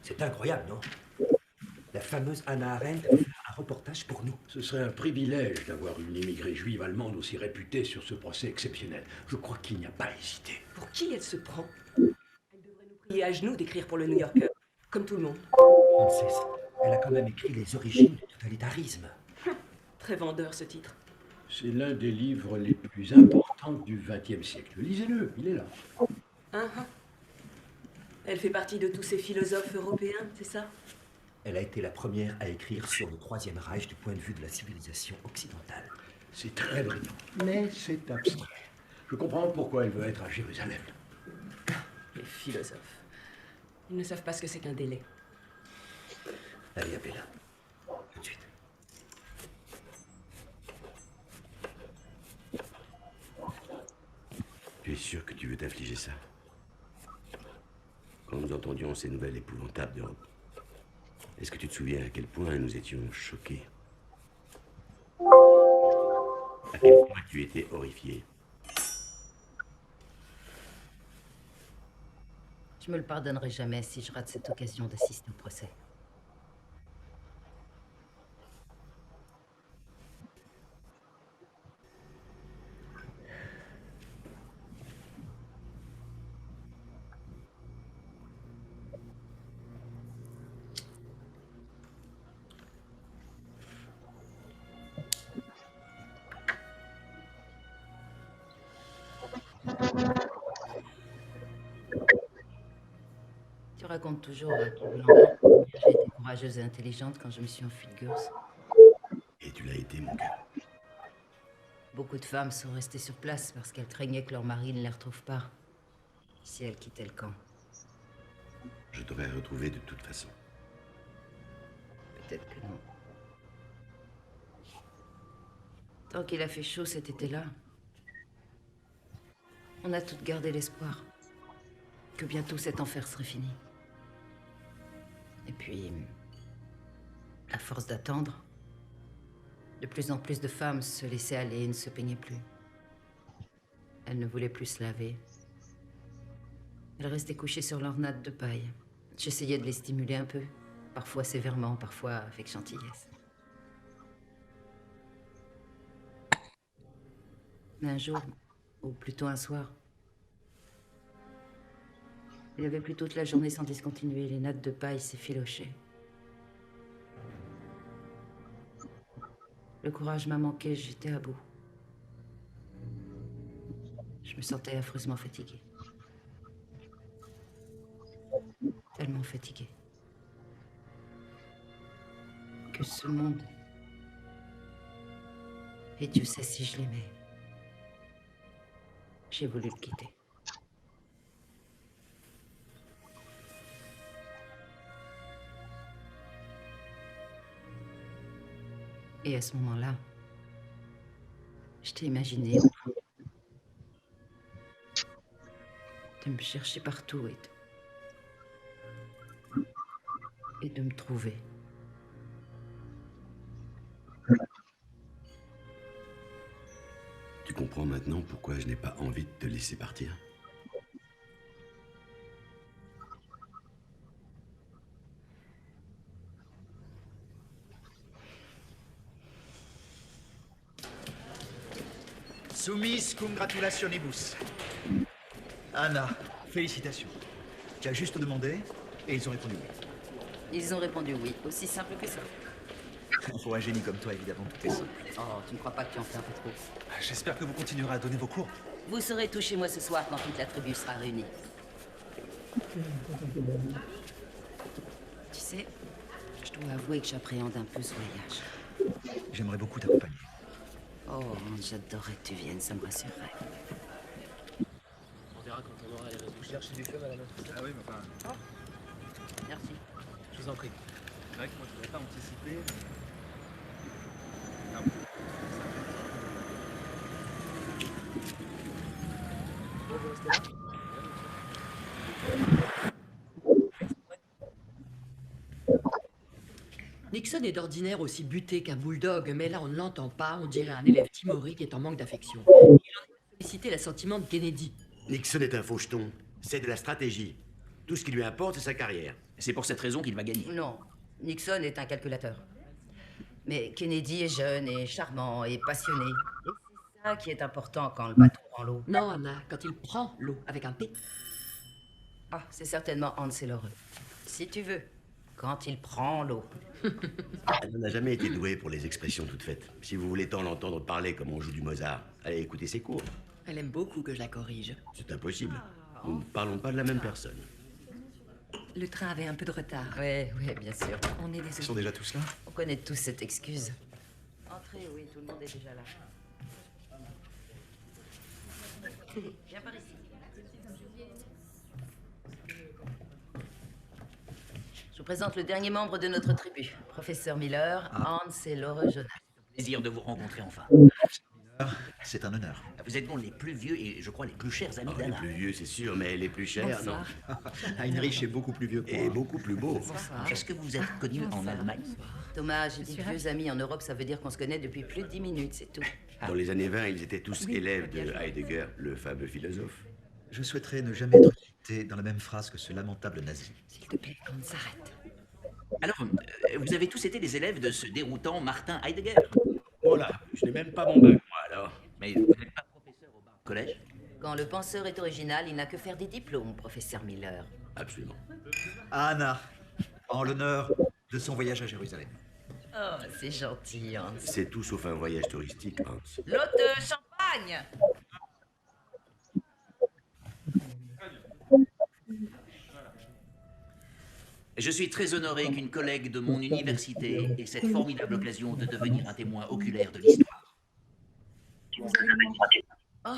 C'est incroyable, non? La fameuse Hannah Arendt a fait un reportage pour nous. Ce serait un privilège d'avoir une immigrée juive allemande aussi réputée sur ce procès exceptionnel. Je crois qu'il n'y a pas à hésiter. Pour qui elle se prend? Elle devrait nous prier à genoux d'écrire pour le New Yorker, comme tout le monde. Frances, elle a quand même écrit les origines du totalitarisme. Très vendeur, ce titre. C'est l'un des livres les plus importants du XXe siècle. Lisez-le, il est là. Hein? Elle fait partie de tous ces philosophes européens, c'est ça? Elle a été la première à écrire sur le Troisième Reich du point de vue de la civilisation occidentale. C'est très brillant, mais c'est abstrait. Je comprends pourquoi elle veut être à Jérusalem. Les philosophes. Ils ne savent pas ce que c'est qu'un délai. Allez, appelez-la. Tout de suite. Tu es sûr que tu veux t'infliger ça? Quand nous entendions ces nouvelles épouvantables d'Europe, est-ce que tu te souviens à quel point nous étions choqués? À quel point tu étais horrifié? Je me le pardonnerai jamais si je rate cette occasion d'assister au procès. Tu racontes toujours à tout blanc. J'ai été courageuse et intelligente quand je me suis enfuie de Gurs. Et tu l'as été, mon cœur. Beaucoup de femmes sont restées sur place parce qu'elles craignaient que leur mari ne les retrouve pas si elles quittaient le camp. Je t'aurais retrouvé de toute façon. Peut-être que non. Tant qu'il a fait chaud cet été-là, on a toutes gardé l'espoir que bientôt cet enfer serait fini. Et puis, à force d'attendre, de plus en plus de femmes se laissaient aller et ne se peignaient plus. Elles ne voulaient plus se laver. Elles restaient couchées sur leur natte de paille. J'essayais de les stimuler un peu, parfois sévèrement, parfois avec gentillesse. Mais un jour, ou plutôt un soir, il avait plu toute la journée sans discontinuer, les nattes de paille s'effilochaient. Le courage m'a manqué, j'étais à bout. Je me sentais affreusement fatiguée. Tellement fatiguée. Que ce monde... Et Dieu sait si je l'aimais. J'ai voulu le quitter. Et à ce moment-là, je t'ai imaginé de me chercher partout et de me trouver. Tu comprends maintenant pourquoi je n'ai pas envie de te laisser partir? Sumis congratulationibus. Anna, félicitations. Tu as juste demandé et ils ont répondu oui. Ils ont répondu oui, aussi simple que ça. Pour un génie comme toi, évidemment, tout est simple. Oh, tu ne crois pas que tu en fais un peu trop? J'espère que vous continuerez à donner vos cours. Vous serez tous chez moi ce soir quand toute la tribu sera réunie. Tu sais, je dois avouer que j'appréhende un peu ce voyage. J'aimerais beaucoup t'accompagner. Oh, j'adorerais que tu viennes, ça me rassurerait. On verra quand on aura les résultats. Chercher du feu à la nôtre. Ah oui, mais enfin... Merci. Je vous en prie. C'est vrai que moi, je ne voudrais pas anticiper. Bon, vous restez là. Nixon est d'ordinaire aussi buté qu'un bulldog, mais là on ne l'entend pas, on dirait un élève timoré qui est en manque d'affection. Il en a sollicité l'assentiment de Kennedy. Nixon est un faucheton. C'est de la stratégie. Tout ce qui lui importe, c'est sa carrière. C'est pour cette raison qu'il va gagner. Non, Nixon est un calculateur. Mais Kennedy est jeune et charmant et passionné. Et c'est ça qui est important quand le bateau prend l'eau. Non, Anna, quand il prend l'eau avec un P. Ah, c'est certainement Hans et Lore. Si tu veux, quand il prend l'eau. Elle n'a jamais été douée pour les expressions toutes faites. Si vous voulez tant l'entendre parler comme on joue du Mozart, allez écouter ses cours. Elle aime beaucoup que je la corrige. C'est impossible. Nous ne parlons pas de la même personne. Le train avait un peu de retard. Oui, bien sûr. On est désolés. Ils sont déjà tous là? On connaît tous cette excuse. Entrez, oui, tout le monde est déjà là. Viens par ici. Je vous présente le dernier membre de notre tribu, professeur Miller, Hans et Lore Jonas. Plaisir de vous rencontrer enfin. C'est un honneur. Vous êtes donc les plus vieux et je crois les plus chers amis Les d'Anna. plus vieux, c'est sûr, mais les plus chers, Bonsoir. non. Heinrich est beaucoup plus vieux que moi. Et beaucoup plus beau. Bonsoir. Est-ce que vous êtes connu en Allemagne? Thomas, j'ai dit vieux amis en Europe, ça veut dire qu'on se connaît depuis plus de 10 minutes, c'est tout. Dans les années 20, ils étaient tous élèves de Heidegger, le fameux philosophe. Je souhaiterais ne jamais être cité dans la même phrase que ce lamentable nazi. S'il te plaît, qu'on s'arrête. Alors, vous avez tous été des élèves de ce déroutant Martin Heidegger? Voilà, je n'ai même pas mon bac, moi, alors. Mais vous n'êtes pas professeur au collège? Quand le penseur est original, il n'a que faire des diplômes, professeur Miller. Absolument. Anna, en l'honneur de son voyage à Jérusalem. Oh, c'est gentil, Hans. C'est tout sauf un voyage touristique, Hans. L'hôte de champagne! Je suis très honoré qu'une collègue de mon université ait cette formidable occasion de devenir un témoin oculaire de l'histoire. Oh,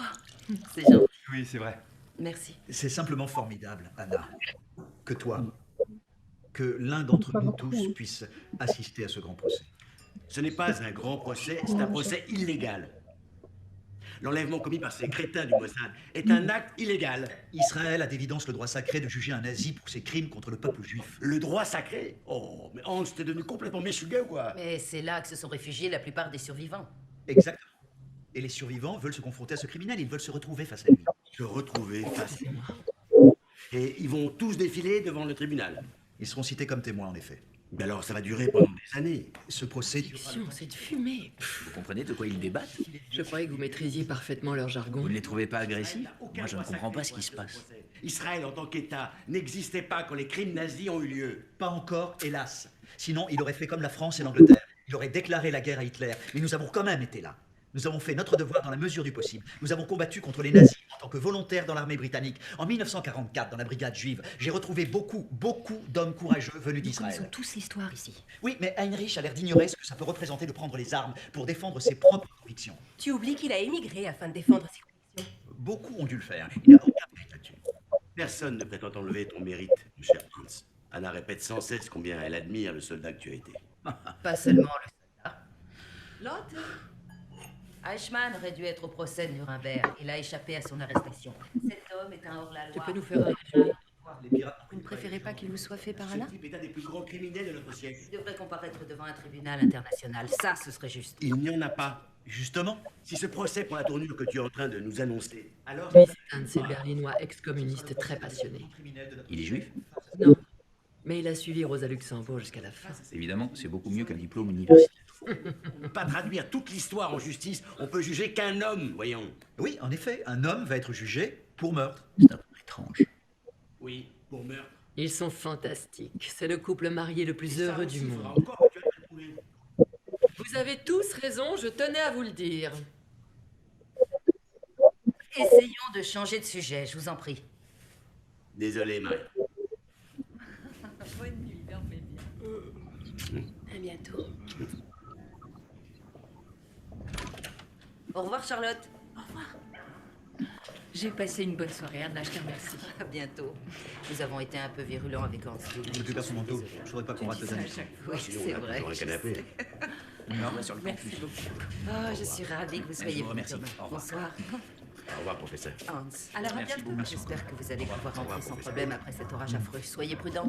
c'est gentil. Oui, c'est vrai. Merci. C'est simplement formidable, Anna, que toi, que l'un d'entre nous tous puisse assister à ce grand procès. Ce n'est pas un grand procès, c'est un procès illégal. L'enlèvement commis par ces crétins du Mossad est un acte illégal. Israël a d'évidence le droit sacré de juger un nazi pour ses crimes contre le peuple juif. Le droit sacré? Oh, mais Hans, t'es devenu complètement méchugué ou quoi? Mais c'est là que se sont réfugiés la plupart des survivants. Exactement. Et les survivants veulent se confronter à ce criminel, ils veulent se retrouver face à lui. Se retrouver face à moi. Et ils vont tous défiler devant le tribunal. Ils seront cités comme témoins, en effet. Mais alors, ça va durer pendant des années. Ce procès durera... Fiction, cette fumée. Vous comprenez de quoi ils débattent? Je croyais que vous maîtrisiez parfaitement leur jargon. Vous ne les trouvez pas agressifs? Moi, je ne comprends pas ce qui se passe. Israël, en tant qu'État, n'existait pas quand les crimes nazis ont eu lieu. Pas encore, hélas. Sinon, il aurait fait comme la France et l'Angleterre. Il aurait déclaré la guerre à Hitler. Mais nous avons quand même été là. Nous avons fait notre devoir dans la mesure du possible. Nous avons combattu contre les nazis en tant que volontaires dans l'armée britannique. En 1944, dans la brigade juive, j'ai retrouvé beaucoup d'hommes courageux venus d'Israël. Nous connaissons tous l'histoire ici. Oui, mais Heinrich a l'air d'ignorer ce que ça peut représenter de prendre les armes pour défendre ses propres convictions. Tu oublies qu'il a émigré afin de défendre ses convictions. Beaucoup ont dû le faire. Il n'y a aucun mérite là-dessus. Personne ne prétend enlever ton mérite, mon cher Hans. Anna répète sans cesse combien elle admire le soldat que tu as été. Pas seulement le soldat. Lotte? Eichmann aurait dû être au procès de Nuremberg. Il a échappé à son arrestation. Cet homme est un hors-la-loi. Tu peux nous faire un résumé? Vous ne préférez pas qu'il vous soit fait par Ce là? type est un des plus grands criminels de notre siècle. Il devrait comparaître devant un tribunal international. Ça, ce serait juste. Il n'y en a pas. Justement, Si ce procès prend la tournure que tu es en train de nous annoncer, alors... Oui, c'est un de ces Berlinois ex-communistes très passionnés. Il est juif? Non, mais il a suivi Rosa Luxembourg jusqu'à la fin. Évidemment, c'est beaucoup mieux qu'un diplôme universitaire. Pas traduire toute l'histoire en justice, on peut juger qu'un homme, voyons. oui, en effet, un homme va être jugé pour meurtre. C'est un peu étrange. Oui, pour meurtre. Ils sont fantastiques. C'est le couple marié le plus heureux du monde. Encore que tu as le prouver. Vous avez tous raison, je tenais à vous le dire. Essayons de changer de sujet, je vous en prie. Désolé, Marie. Bonne nuit, dormez bien. À bientôt. Au revoir, Charlotte. Au revoir. J'ai passé une bonne soirée, Anna, je te remercie. À bientôt. Nous avons été un peu virulents avec Hans. Je récupère son manteau. Je voudrais pas qu'on rate le Ça à dernier. chaque fois. Oui, Sinon, c'est on a vrai. toujours un canapé. Non, sur le Merci campus. beaucoup. Oh, je suis ravie que vous soyez Je vous venu, remercie. Thomas. Au revoir. Bonsoir. Au revoir, professeur. Hans. Alors, à Merci bientôt. beaucoup. J'espère que vous allez pouvoir rentrer sans professeur. problème après cet orage affreux. Soyez prudents.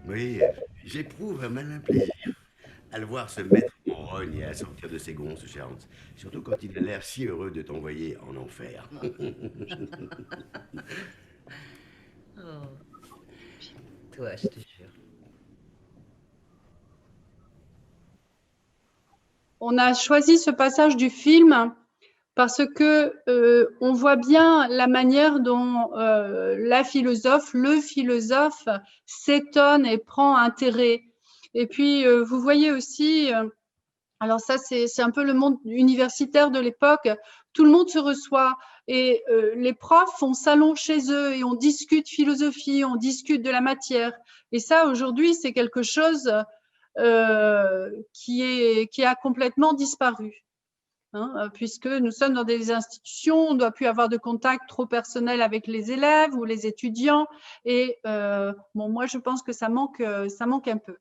Oui, j'éprouve un malin plaisir à le voir se mettre en rogne et à sortir de ses gonds, ce Charles. Surtout quand il a l'air si heureux de t'envoyer en enfer. Oh. Toi, je te jure. On a choisi ce passage du film parce que on voit bien la manière dont le philosophe s'étonne et prend intérêt. Et puis, vous voyez aussi, alors ça, c'est un peu le monde universitaire de l'époque, tout le monde se reçoit et les profs font salon chez eux et on discute philosophie, on discute de la matière. Et ça, aujourd'hui, c'est quelque chose qui a complètement disparu. Hein, puisque nous sommes dans des institutions, on ne doit plus avoir de contact trop personnel avec les élèves ou les étudiants. Et bon, moi, je pense que ça manque un peu.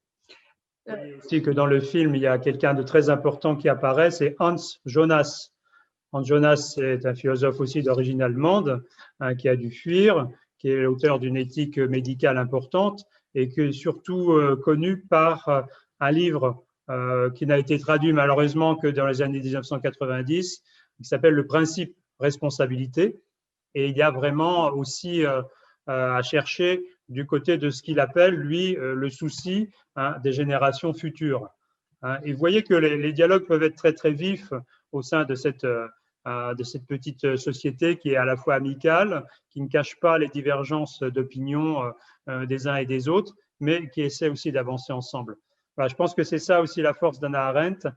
Aussi que dans le film, il y a quelqu'un de très important qui apparaît, c'est Hans Jonas. Hans Jonas est un philosophe aussi d'origine allemande, qui a dû fuir, qui est l'auteur d'une éthique médicale importante et qui est surtout connu par un livre qui n'a été traduit malheureusement que dans les années 1990, qui s'appelle Le principe responsabilité. Et il y a vraiment aussi à chercher du côté de ce qu'il appelle, lui, le souci des générations futures. Et vous voyez que les dialogues peuvent être très, très vifs au sein de cette petite société qui est à la fois amicale, qui ne cache pas les divergences d'opinion des uns et des autres, mais qui essaie aussi d'avancer ensemble. Voilà, je pense que c'est ça aussi la force d'Hannah Arendt,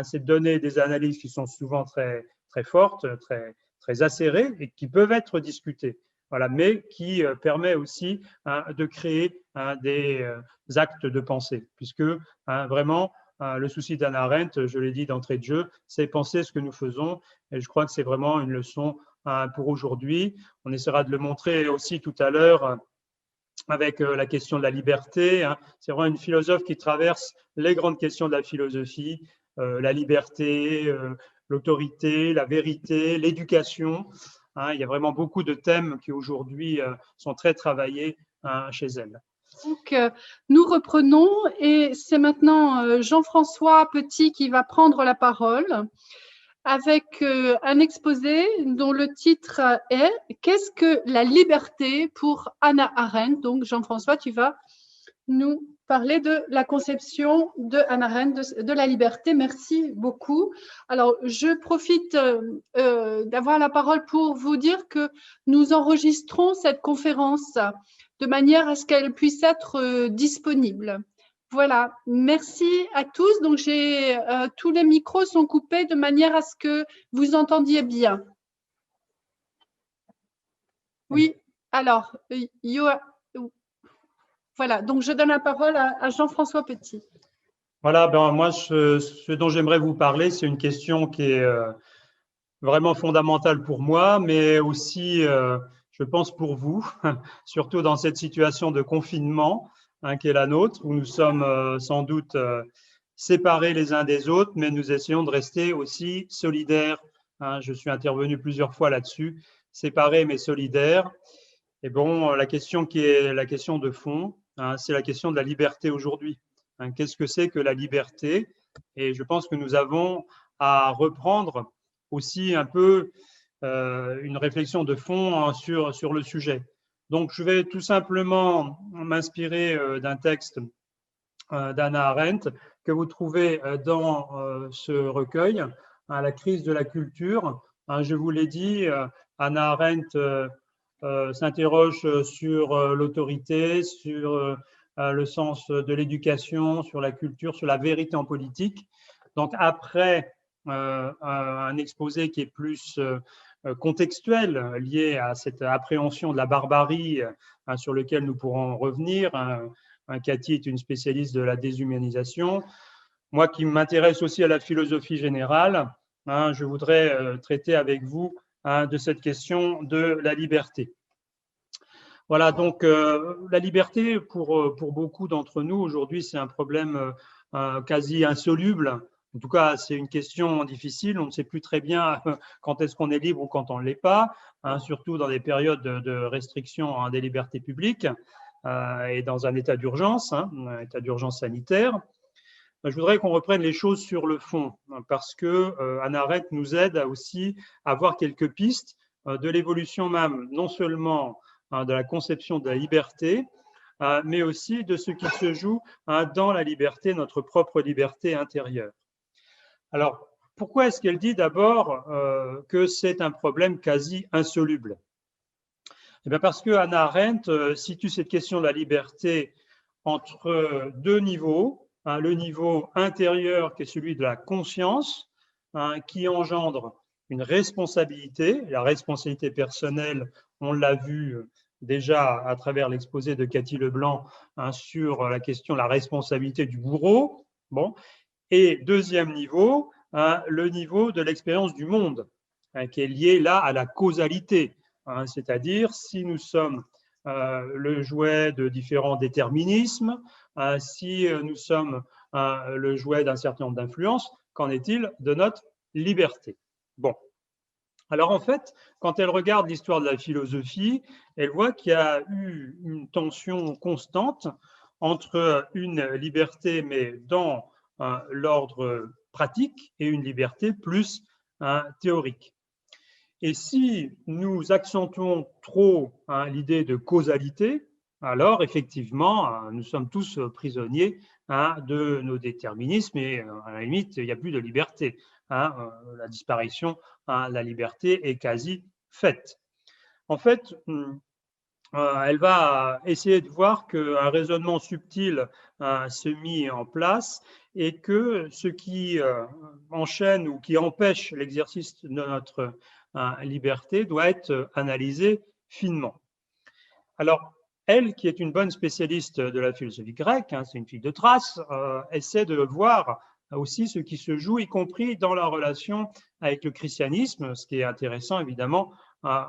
c'est de donner des analyses qui sont souvent très, très fortes, très, très acérées et qui peuvent être discutées. Voilà, mais qui permet aussi de créer des actes de pensée, puisque vraiment, le souci d'Hannah Arendt, je l'ai dit d'entrée de jeu, c'est penser ce que nous faisons, et je crois que c'est vraiment une leçon pour aujourd'hui. On essaiera de le montrer aussi tout à l'heure avec la question de la liberté. C'est vraiment une philosophe qui traverse les grandes questions de la philosophie, la liberté, l'autorité, la vérité, l'éducation. Il y a vraiment beaucoup de thèmes qui aujourd'hui sont très travaillés chez elle. Donc, nous reprenons et c'est maintenant Jean-François Petit qui va prendre la parole avec un exposé dont le titre est « Qu'est-ce que la liberté pour Hannah Arendt ?» Donc, Jean-François, tu vas nous parler de la conception de Hannah Arendt de la liberté. Merci beaucoup. Alors, je profite d'avoir la parole pour vous dire que nous enregistrons cette conférence de manière à ce qu'elle puisse être disponible. Voilà, merci à tous. Donc, tous les micros sont coupés de manière à ce que vous entendiez bien. Oui, alors, voilà, donc je donne la parole à Jean-François Petit. Voilà, ben moi, ce dont j'aimerais vous parler, c'est une question qui est vraiment fondamentale pour moi, mais aussi, je pense, pour vous, surtout dans cette situation de confinement qui est la nôtre, où nous sommes sans doute séparés les uns des autres, mais nous essayons de rester aussi solidaires. Je suis intervenu plusieurs fois là-dessus, séparés mais solidaires. Et bon, la question qui est la question de fond, c'est la question de la liberté aujourd'hui. Qu'est-ce que c'est que la liberté? Et je pense que nous avons à reprendre aussi un peu une réflexion de fond sur le sujet. Donc, je vais tout simplement m'inspirer d'un texte d'Hannah Arendt que vous trouvez dans ce recueil, La crise de la culture. Je vous l'ai dit, Hannah Arendt s'interroge sur l'autorité, sur le sens de l'éducation, sur la culture, sur la vérité en politique. Donc, après un exposé qui est plus contextuel, lié à cette appréhension de la barbarie sur lequel nous pourrons revenir. Cathy est une spécialiste de la déshumanisation. Moi qui m'intéresse aussi à la philosophie générale, je voudrais traiter avec vous de cette question de la liberté. Voilà, donc la liberté, pour beaucoup d'entre nous, aujourd'hui, c'est un problème quasi insoluble. En tout cas, c'est une question difficile. On ne sait plus très bien quand est-ce qu'on est libre ou quand on ne l'est pas, surtout dans des périodes de restriction des libertés publiques. est dans un état d'urgence, un état d'urgence sanitaire. Je voudrais qu'on reprenne les choses sur le fond, parce que Hannah Arendt nous aide aussi à voir quelques pistes de l'évolution même, non seulement de la conception de la liberté, mais aussi de ce qui se joue dans la liberté, notre propre liberté intérieure. Alors, pourquoi est-ce qu'elle dit d'abord que c'est un problème quasi insoluble? Eh bien parce que Hannah Arendt situe cette question de la liberté entre deux niveaux. Le niveau intérieur qui est celui de la conscience, qui engendre une responsabilité, la responsabilité personnelle, on l'a vu déjà à travers l'exposé de Cathy Leblanc sur la question de la responsabilité du bourreau. Bon. Et deuxième niveau, le niveau de l'expérience du monde, qui est lié là à la causalité, c'est-à-dire si nous sommes le jouet de différents déterminismes, si nous sommes le jouet d'un certain nombre d'influences, qu'en est-il de notre liberté? Bon. Alors en fait, quand elle regarde l'histoire de la philosophie, elle voit qu'il y a eu une tension constante entre une liberté, mais dans l'ordre pratique, et une liberté plus théorique. Et si nous accentuons trop l'idée de causalité, alors effectivement, nous sommes tous prisonniers de nos déterminismes et à la limite, il n'y a plus de liberté. La disparition, la liberté est quasi faite. En fait, elle va essayer de voir qu'un raisonnement subtil se mit en place et que ce qui enchaîne ou qui empêche l'exercice de notre liberté doit être analysé finement. Alors, elle, qui est une bonne spécialiste de la philosophie grecque, c'est une fille de Thrace, essaie de voir aussi ce qui se joue, y compris dans la relation avec le christianisme, ce qui est intéressant évidemment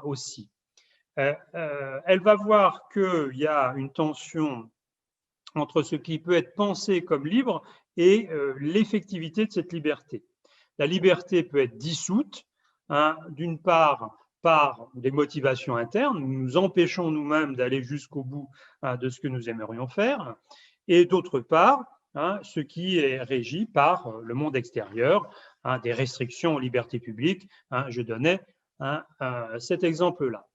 aussi. Elle va voir qu'il y a une tension entre ce qui peut être pensé comme libre et l'effectivité de cette liberté. La liberté peut être dissoute, d'une part par des motivations internes, nous nous empêchons nous-mêmes d'aller jusqu'au bout de ce que nous aimerions faire, et d'autre part, ce qui est régi par le monde extérieur, des restrictions aux libertés publiques. Je donnais cet exemple-là.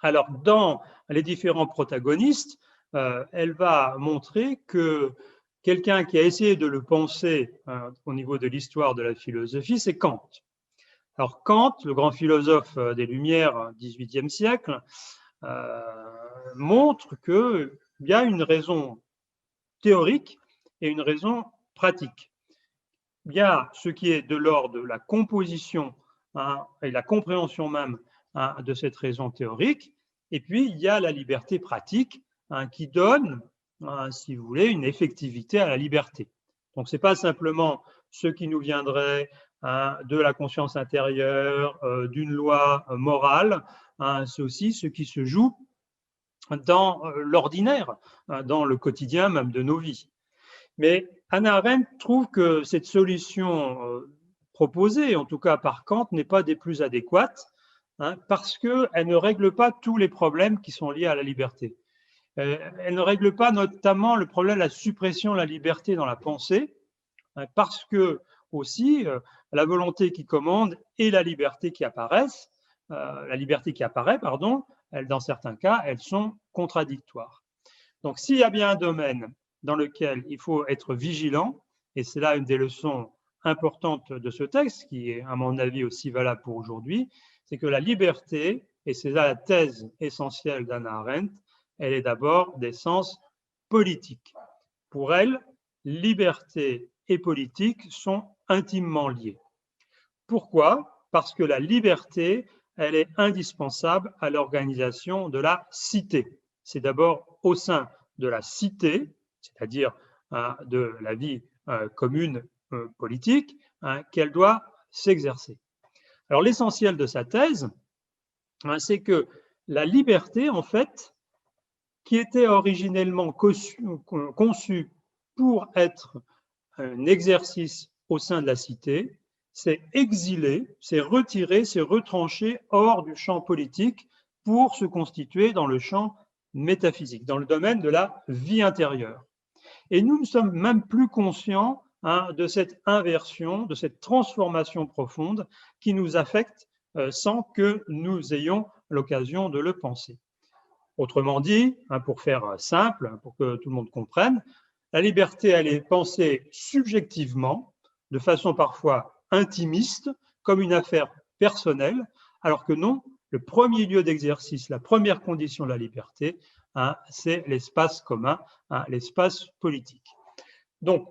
Alors, dans les différents protagonistes, elle va montrer que quelqu'un qui a essayé de le penser au niveau de l'histoire de la philosophie, c'est Kant. Alors Kant, le grand philosophe des Lumières, XVIIIe siècle, montre qu'il y a une raison théorique et une raison pratique. Il y a ce qui est de l'ordre de la composition et la compréhension même de cette raison théorique, et puis il y a la liberté pratique qui donne, si vous voulez, une effectivité à la liberté. Donc ce n'est pas simplement ce qui nous viendrait de la conscience intérieure, d'une loi morale, c'est aussi ce qui se joue dans l'ordinaire, dans le quotidien même de nos vies. Mais Hannah Arendt trouve que cette solution proposée, en tout cas par Kant, n'est pas des plus adéquates, parce qu'elle ne règle pas tous les problèmes qui sont liés à la liberté. Elle ne règle pas notamment le problème de la suppression de la liberté dans la pensée, parce que aussi la volonté qui commande et la liberté qui apparaît, dans certains cas, elles sont contradictoires. Donc, s'il y a bien un domaine dans lequel il faut être vigilant, et c'est là une des leçons importantes de ce texte, qui est à mon avis aussi valable pour aujourd'hui, c'est que la liberté, et c'est là la thèse essentielle d'Hannah Arendt, elle est d'abord d'essence politique. Pour elle, liberté et politique sont intimement liés. Pourquoi? Parce que la liberté, elle est indispensable à l'organisation de la cité. C'est d'abord au sein de la cité, c'est-à-dire de la vie commune politique, qu'elle doit s'exercer. Alors l'essentiel de sa thèse, c'est que la liberté, en fait, qui était originellement conçue pour être un exercice au sein de la cité, c'est exilé, c'est retiré, c'est retranché hors du champ politique pour se constituer dans le champ métaphysique, dans le domaine de la vie intérieure. Et nous ne sommes même plus conscients de cette inversion, de cette transformation profonde qui nous affecte sans que nous ayons l'occasion de le penser. Autrement dit, pour faire simple, pour que tout le monde comprenne, la liberté, elle est pensée subjectivement, de façon parfois intimiste, comme une affaire personnelle, alors que non, le premier lieu d'exercice, la première condition de la liberté, c'est l'espace commun, l'espace politique. Donc,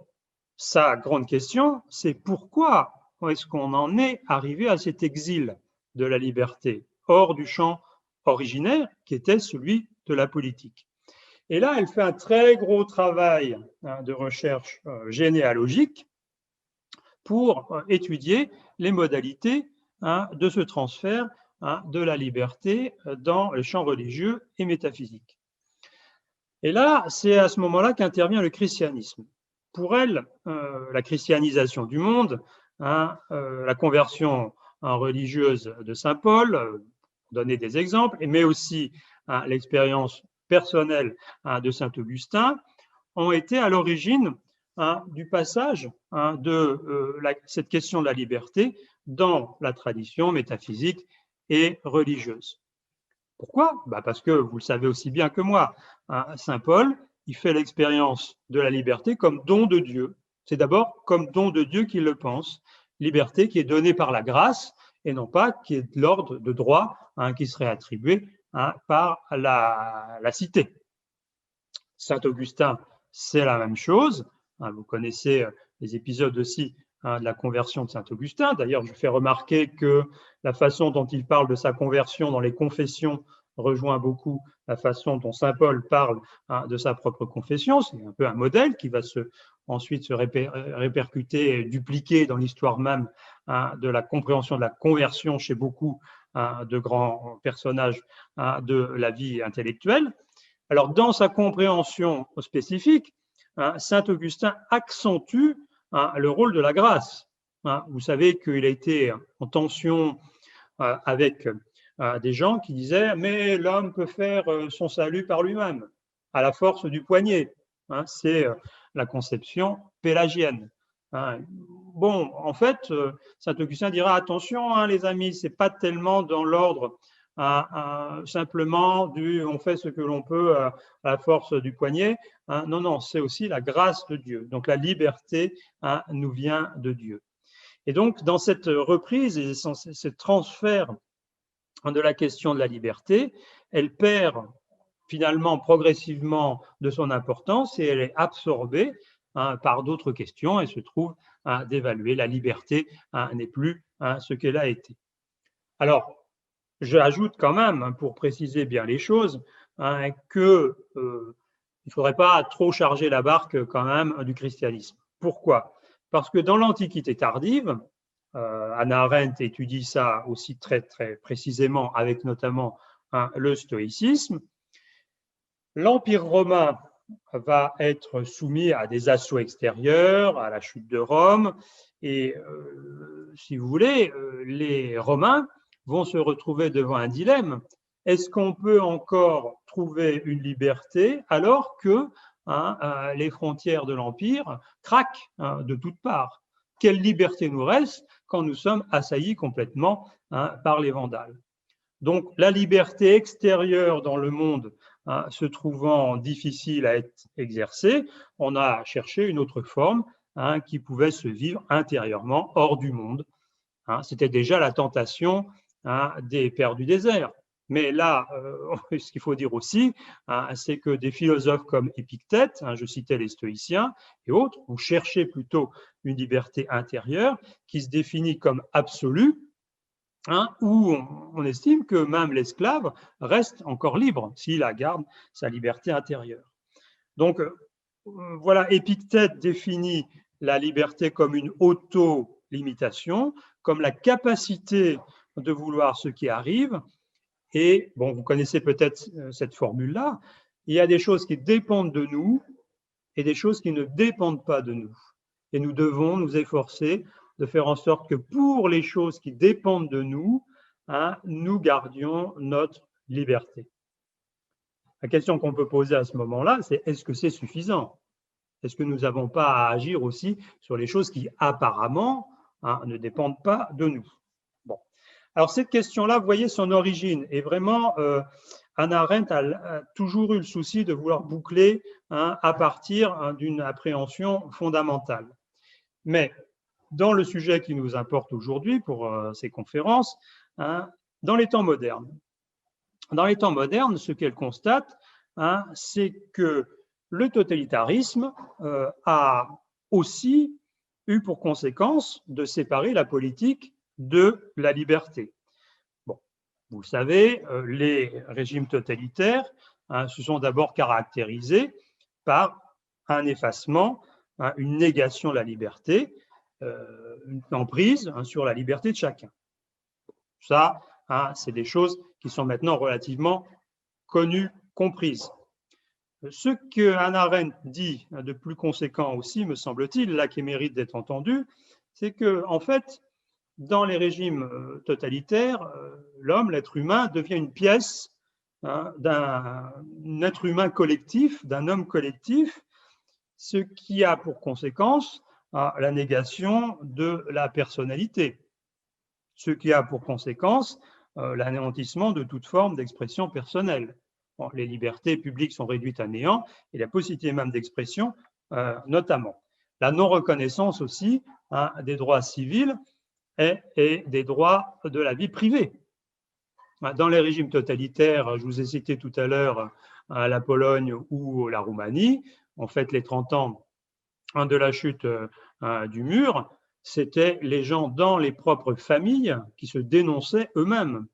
sa grande question, c'est pourquoi est-ce qu'on en est arrivé à cet exil de la liberté, hors du champ originaire qui était celui de la politique. Et là, elle fait un très gros travail de recherche généalogique pour étudier les modalités de ce transfert de la liberté dans les champs religieux et métaphysiques. Et là, c'est à ce moment-là qu'intervient le christianisme. Pour elle, la christianisation du monde, la conversion religieuse de saint Paul, donner des exemples, mais aussi l'expérience personnelle de saint Augustin, ont été à l'origine du passage de cette question de la liberté dans la tradition métaphysique et religieuse. Pourquoi ? Parce que vous le savez aussi bien que moi, saint Paul, il fait l'expérience de la liberté comme don de Dieu. C'est d'abord comme don de Dieu qu'il le pense, liberté qui est donnée par la grâce et non pas qui est de l'ordre de droit qui serait attribué par la cité. Saint Augustin, c'est la même chose. Vous connaissez les épisodes aussi de la conversion de saint Augustin. D'ailleurs, je fais remarquer que la façon dont il parle de sa conversion dans les confessions rejoint beaucoup la façon dont saint Paul parle de sa propre confession. C'est un peu un modèle qui va ensuite se répercuter et dupliquer dans l'histoire même de la compréhension de la conversion chez beaucoup de grands personnages de la vie intellectuelle. Alors, dans sa compréhension spécifique, saint Augustin accentue le rôle de la grâce. Vous savez qu'il a été en tension avec des gens qui disaient « mais l'homme peut faire son salut par lui-même, à la force du poignet ». C'est la conception pélagienne. Bon, en fait, saint Augustin dira « attention les amis, ce n'est pas tellement dans l'ordre simplement du on fait ce que l'on peut à la force du poignet ». Non, non, c'est aussi la grâce de Dieu. Donc la liberté nous vient de Dieu. Et donc, dans cette reprise et ce transfert de la question de la liberté, elle perd finalement progressivement de son importance et elle est absorbée par d'autres questions et se trouve d'évaluer la liberté n'est plus ce qu'elle a été. Alors, j'ajoute quand même, pour préciser bien les choses, que il ne faudrait pas trop charger la barque quand même du christianisme. Pourquoi ? Parce que dans l'Antiquité tardive, Hannah Arendt étudie ça aussi très, très précisément avec notamment le stoïcisme, l'Empire romain va être soumis à des assauts extérieurs, à la chute de Rome, et si vous voulez, les Romains vont se retrouver devant un dilemme. Est-ce qu'on peut encore trouver une liberté alors que les frontières de l'Empire craquent de toutes parts? Quelle liberté nous reste quand nous sommes assaillis complètement par les Vandales? Donc, la liberté extérieure dans le monde se trouvant difficile à être exercée, on a cherché une autre forme qui pouvait se vivre intérieurement, hors du monde. C'était déjà la tentation des pères du désert. Mais là, ce qu'il faut dire aussi, c'est que des philosophes comme Épictète, je citais les stoïciens et autres, ont cherché plutôt une liberté intérieure qui se définit comme absolue, où on estime que même l'esclave reste encore libre s'il garde sa liberté intérieure. Donc, voilà, Épictète définit la liberté comme une auto-limitation, comme la capacité de vouloir ce qui arrive. Et, bon, vous connaissez peut-être cette formule-là, il y a des choses qui dépendent de nous et des choses qui ne dépendent pas de nous. Et nous devons nous efforcer de faire en sorte que pour les choses qui dépendent de nous, nous gardions notre liberté. La question qu'on peut poser à ce moment-là, c'est est-ce que c'est suffisant? Est-ce que nous n'avons pas à agir aussi sur les choses qui apparemment ne dépendent pas de nous? Bon. Alors cette question-là, vous voyez son origine, et vraiment, Hannah Arendt a toujours eu le souci de vouloir boucler à partir d'une appréhension fondamentale. Mais dans le sujet qui nous importe aujourd'hui pour ces conférences, dans les temps modernes. Dans les temps modernes, ce qu'elle constate, c'est que le totalitarisme a aussi eu pour conséquence de séparer la politique de la liberté. Bon, vous le savez, les régimes totalitaires se sont d'abord caractérisés par un effacement, une négation de la liberté, une emprise sur la liberté de chacun. Ça, c'est des choses qui sont maintenant relativement connues, comprises. Ce que Hannah Arendt dit de plus conséquent aussi, me semble-t-il, là qui mérite d'être entendu, c'est que, en fait, dans les régimes totalitaires, l'homme, l'être humain, devient une pièce d'un être humain collectif, d'un homme collectif, ce qui a pour conséquence la négation de la personnalité, ce qui a pour conséquence l'anéantissement de toute forme d'expression personnelle. Bon, les libertés publiques sont réduites à néant et la possibilité même d'expression notamment. La non-reconnaissance aussi des droits civils et des droits de la vie privée. Dans les régimes totalitaires, je vous ai cité tout à l'heure la Pologne ou la Roumanie, en fait les 30 ans de la chute du mur, c'était les gens dans les propres familles qui se dénonçaient eux-mêmes.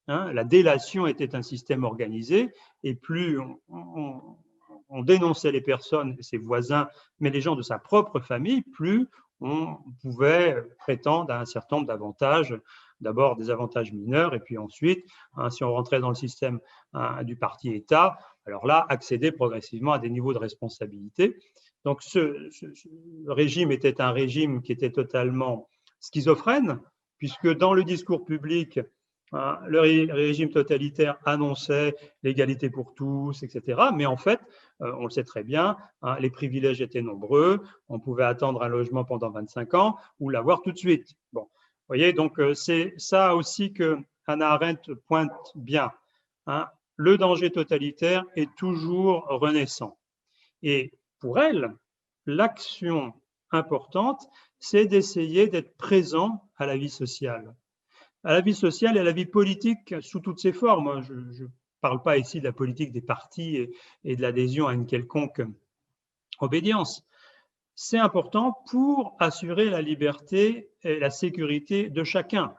La délation était un système organisé et plus on dénonçait les personnes, ses voisins, mais les gens de sa propre famille, plus on pouvait prétendre à un certain nombre d'avantages, d'abord des avantages mineurs et puis ensuite, si on rentrait dans le système du parti-État, alors là, accéder progressivement à des niveaux de responsabilité. Donc ce régime était un régime qui était totalement schizophrène, puisque dans le discours public, le régime totalitaire annonçait l'égalité pour tous, etc. Mais en fait, on le sait très bien, les privilèges étaient nombreux, on pouvait attendre un logement pendant 25 ans ou l'avoir tout de suite. Bon, vous voyez, donc c'est ça aussi que Hannah Arendt pointe bien. Le danger totalitaire est toujours renaissant. Et pour elle, l'action importante, c'est d'essayer d'être présent à la vie sociale. À la vie sociale et à la vie politique sous toutes ses formes. Je ne parle pas ici de la politique des partis et de l'adhésion à une quelconque obédience. C'est important pour assurer la liberté et la sécurité de chacun.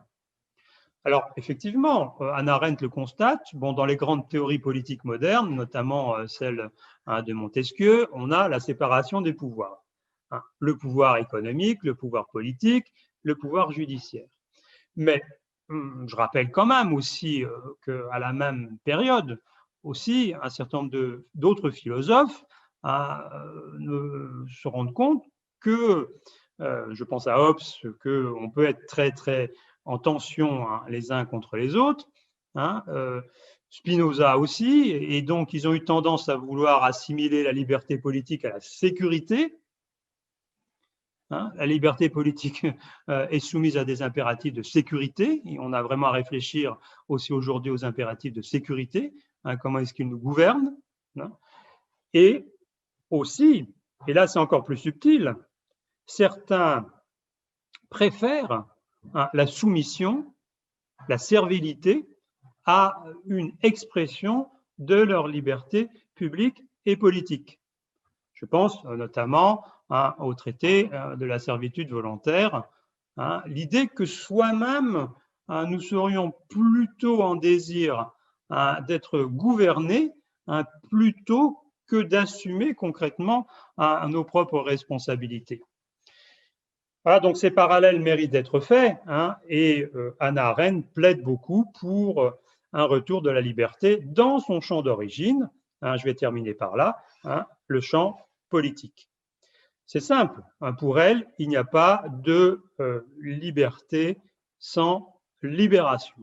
Alors, effectivement, Hannah Arendt le constate, bon, dans les grandes théories politiques modernes, notamment celle de Montesquieu, on a la séparation des pouvoirs. Le pouvoir économique, le pouvoir politique, le pouvoir judiciaire. Mais je rappelle quand même aussi qu'à la même période, aussi, un certain nombre d'autres philosophes se rendent compte que, je pense à Hobbes, qu'on peut être très, très en tension les uns contre les autres, Spinoza aussi, et donc ils ont eu tendance à vouloir assimiler la liberté politique à la sécurité. La liberté politique est soumise à des impératifs de sécurité, et on a vraiment à réfléchir aussi aujourd'hui aux impératifs de sécurité, comment est-ce qu'ils nous gouvernent, et aussi, et là c'est encore plus subtil, certains préfèrent la soumission, la servilité à une expression de leur liberté publique et politique. Je pense notamment au traité de la servitude volontaire, l'idée que soi-même, nous serions plutôt en désir d'être gouvernés plutôt que d'assumer concrètement nos propres responsabilités. Voilà, donc ces parallèles méritent d'être faits, et Hannah Arendt plaide beaucoup pour un retour de la liberté dans son champ d'origine, je vais terminer par là, le champ politique. C'est simple, pour elle, il n'y a pas de liberté sans libération.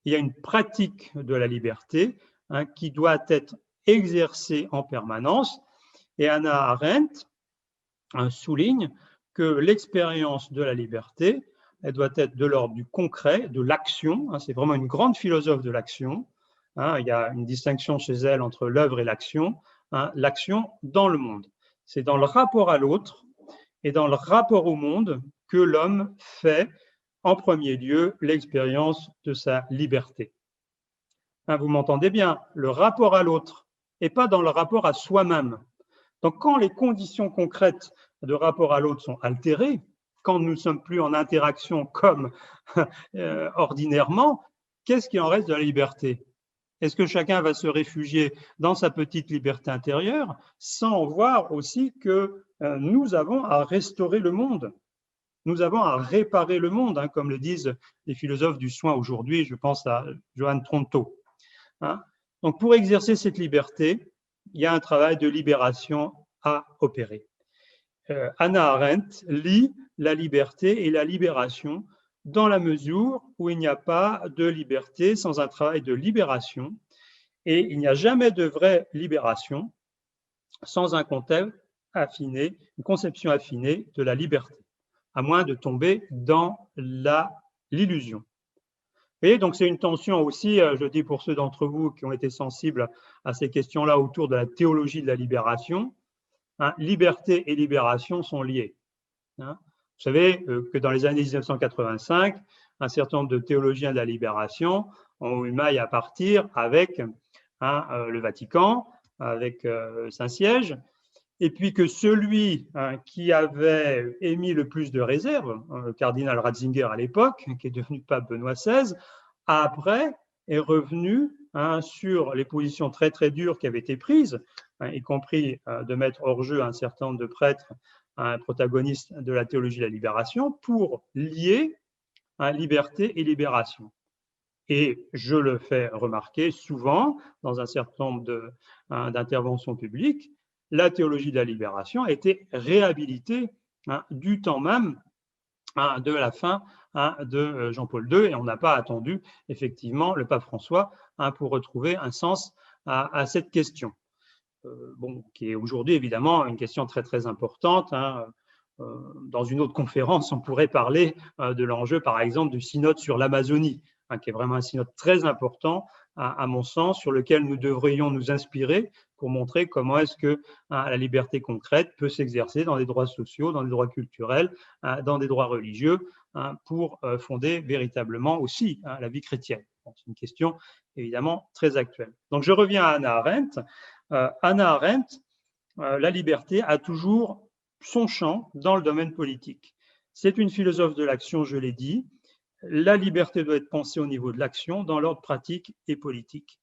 Il y a une pratique de la liberté qui doit être exercée en permanence. Et Hannah Arendt souligne que l'expérience de la liberté, elle doit être de l'ordre du concret, de l'action. C'est vraiment une grande philosophe de l'action. Il y a une distinction chez elle entre l'œuvre et l'action. L'action dans le monde. C'est dans le rapport à l'autre et dans le rapport au monde que l'homme fait en premier lieu l'expérience de sa liberté. Vous m'entendez bien, le rapport à l'autre et pas dans le rapport à soi-même. Donc quand les conditions concrètes de rapport à l'autre sont altérées, quand nous ne sommes plus en interaction comme ordinairement, qu'est-ce qui en reste de la liberté? Est-ce que chacun va se réfugier dans sa petite liberté intérieure sans voir aussi que nous avons à restaurer le monde? Nous avons à réparer le monde, comme le disent les philosophes du soin aujourd'hui, je pense à Johan Tronto. Donc pour exercer cette liberté, il y a un travail de libération à opérer. Hannah Arendt lie la liberté et la libération dans la mesure où il n'y a pas de liberté sans un travail de libération, et il n'y a jamais de vraie libération sans un concept affiné, une conception affinée de la liberté, à moins de tomber dans l'illusion. Et donc c'est une tension aussi, je dis pour ceux d'entre vous qui ont été sensibles à ces questions-là autour de la théologie de la libération, liberté et libération sont liées. Vous savez que dans les années 1985, un certain nombre de théologiens de la libération ont eu maille à partir avec le Vatican, avec Saint-Siège, et puis que celui qui avait émis le plus de réserves, le cardinal Ratzinger à l'époque, qui est devenu pape Benoît XVI, après est revenu sur les positions très très dures qui avaient été prises, y compris de mettre hors jeu un certain nombre de prêtres protagonistes de la théologie de la libération, pour lier liberté et libération. Et je le fais remarquer souvent dans un certain nombre d'interventions publiques, la théologie de la libération a été réhabilitée du temps même de la fin de Jean-Paul II, et on n'a pas attendu effectivement le pape François pour retrouver un sens à cette question. Qui est aujourd'hui évidemment une question très très importante. Dans une autre conférence, on pourrait parler de l'enjeu par exemple du synode sur l'Amazonie, qui est vraiment un synode très important à mon sens, sur lequel nous devrions nous inspirer pour montrer comment est-ce que la liberté concrète peut s'exercer dans des droits sociaux, dans des droits culturels, dans des droits religieux, pour fonder véritablement aussi la vie chrétienne. C'est une question évidemment très actuelle. Donc je reviens à Hannah Arendt. Hannah Arendt, la liberté a toujours son champ dans le domaine politique. C'est une philosophe de l'action, je l'ai dit. La liberté doit être pensée au niveau de l'action, dans l'ordre pratique et politique.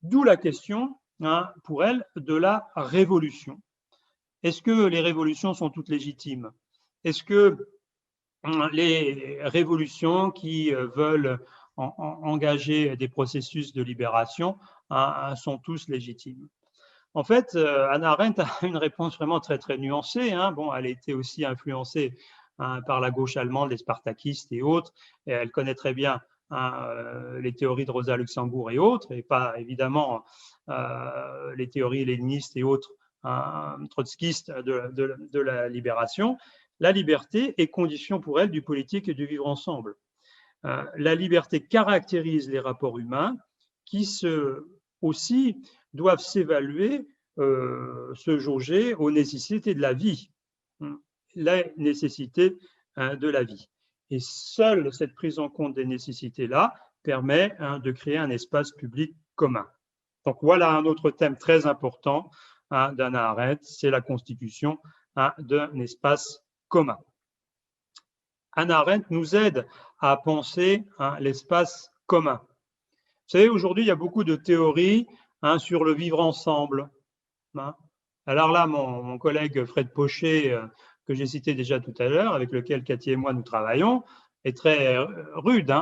D'où la question, pour elle, de la révolution. Est-ce que les révolutions sont toutes légitimes? Est-ce que les révolutions qui veulent engager des processus de libération sont tous légitimes? En fait, Hannah Arendt a une réponse vraiment très, très nuancée. Elle a été aussi influencée par la gauche allemande, les spartakistes et autres. Et elle connaît très bien les théories de Rosa Luxembourg et autres, et pas évidemment les théories léninistes et autres trotskistes de la libération. La liberté est condition pour elle du politique et du vivre ensemble. La liberté caractérise les rapports humains qui aussi doivent s'évaluer, se jauger aux nécessités de la vie, la nécessité de la vie. Et seule cette prise en compte des nécessités-là permet de créer un espace public commun. Donc voilà un autre thème très important d'Hannah Arendt, c'est la constitution d'un espace commun. Hannah Arendt nous aide à penser l'espace commun. Vous savez, aujourd'hui, il y a beaucoup de théories sur le vivre ensemble. Alors là, mon collègue Fred Pochet, que j'ai cité déjà tout à l'heure, avec lequel Cathy et moi nous travaillons, est très rude.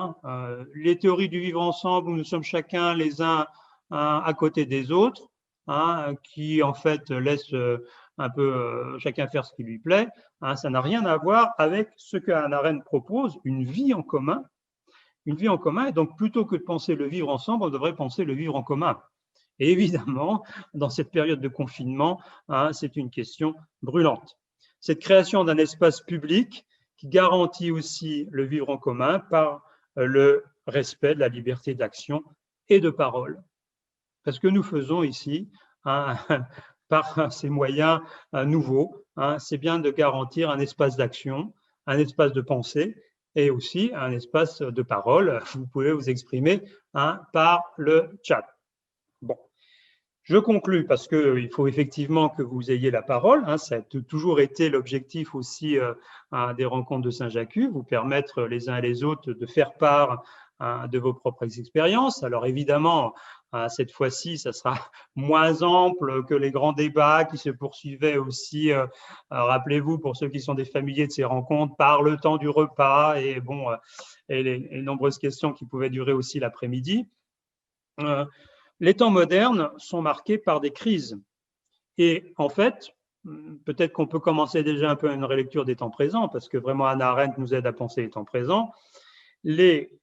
Les théories du vivre ensemble, où nous sommes chacun les uns à côté des autres, qui en fait laissent un peu chacun faire ce qui lui plaît, ça n'a rien à voir avec ce que Hannah Arendt propose, une vie en commun. Une vie en commun, et donc plutôt que de penser le vivre ensemble, on devrait penser le vivre en commun. Et évidemment, dans cette période de confinement, c'est une question brûlante. Cette création d'un espace public qui garantit aussi le vivre en commun par le respect de la liberté d'action et de parole. Parce que nous faisons ici, par ces moyens nouveaux, c'est bien de garantir un espace d'action, un espace de pensée et aussi un espace de parole. Vous pouvez vous exprimer par le chat. Bon, je conclus parce qu'il faut effectivement que vous ayez la parole. Ça a toujours été l'objectif aussi des rencontres de Saint-Jacques, vous permettre les uns et les autres de faire part de vos propres expériences. Alors évidemment, cette fois-ci, ça sera moins ample que les grands débats qui se poursuivaient aussi, rappelez-vous, pour ceux qui sont des familiers de ces rencontres, par le temps du repas et, bon, et les nombreuses questions qui pouvaient durer aussi l'après-midi. Les temps modernes sont marqués par des crises. Et en fait, peut-être qu'on peut commencer déjà un peu une relecture des temps présents, parce que vraiment Hannah Arendt nous aide à penser les temps présents. Les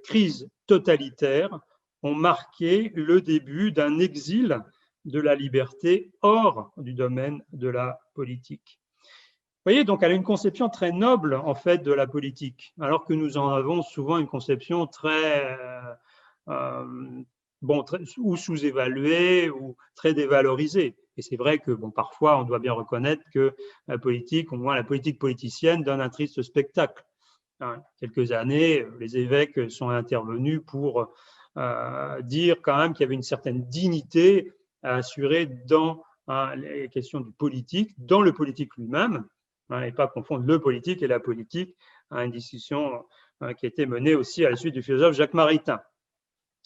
crises totalitaires ont marqué le début d'un exil de la liberté hors du domaine de la politique. Vous voyez, donc elle a une conception très noble en fait de la politique, alors que nous en avons souvent une conception très ou sous-évaluée ou très dévalorisée. Et c'est vrai que parfois on doit bien reconnaître que la politique, au moins la politique politicienne, donne un triste spectacle. Quelques années, les évêques sont intervenus pour dire quand même qu'il y avait une certaine dignité à assurer dans les questions du politique, dans le politique lui-même, et pas confondre le politique et la politique, une discussion qui a été menée aussi à la suite du philosophe Jacques Maritain.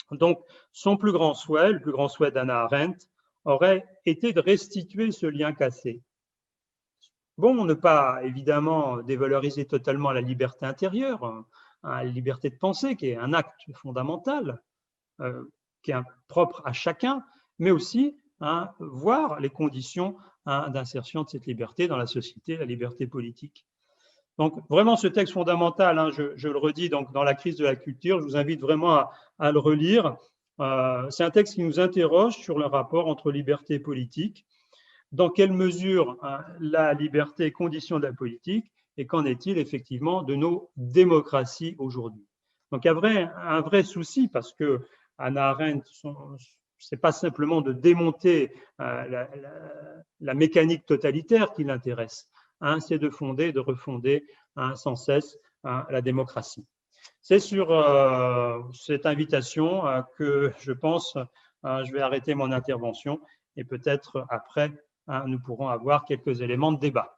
Donc, son plus grand souhait, le plus grand souhait d'Hannah Arendt, aurait été de restituer ce lien cassé. Bon, ne pas évidemment dévaloriser totalement la liberté intérieure, la liberté de penser, qui est un acte fondamental, qui est propre à chacun, mais aussi voir les conditions d'insertion de cette liberté dans la société, la liberté politique. Donc, vraiment, ce texte fondamental, je le redis, donc, dans la crise de la culture, je vous invite vraiment à le relire. C'est un texte qui nous interroge sur le rapport entre liberté et politique. Dans quelle mesure la liberté est condition de la politique et qu'en est-il effectivement de nos démocraties aujourd'hui? Donc, il y a un vrai souci parce que Hannah Arendt, ce n'est pas simplement de démonter la mécanique totalitaire qui l'intéresse, c'est de fonder, de refonder sans cesse la démocratie. C'est sur cette invitation que je pense, je vais arrêter mon intervention et peut-être après, nous pourrons avoir quelques éléments de débat.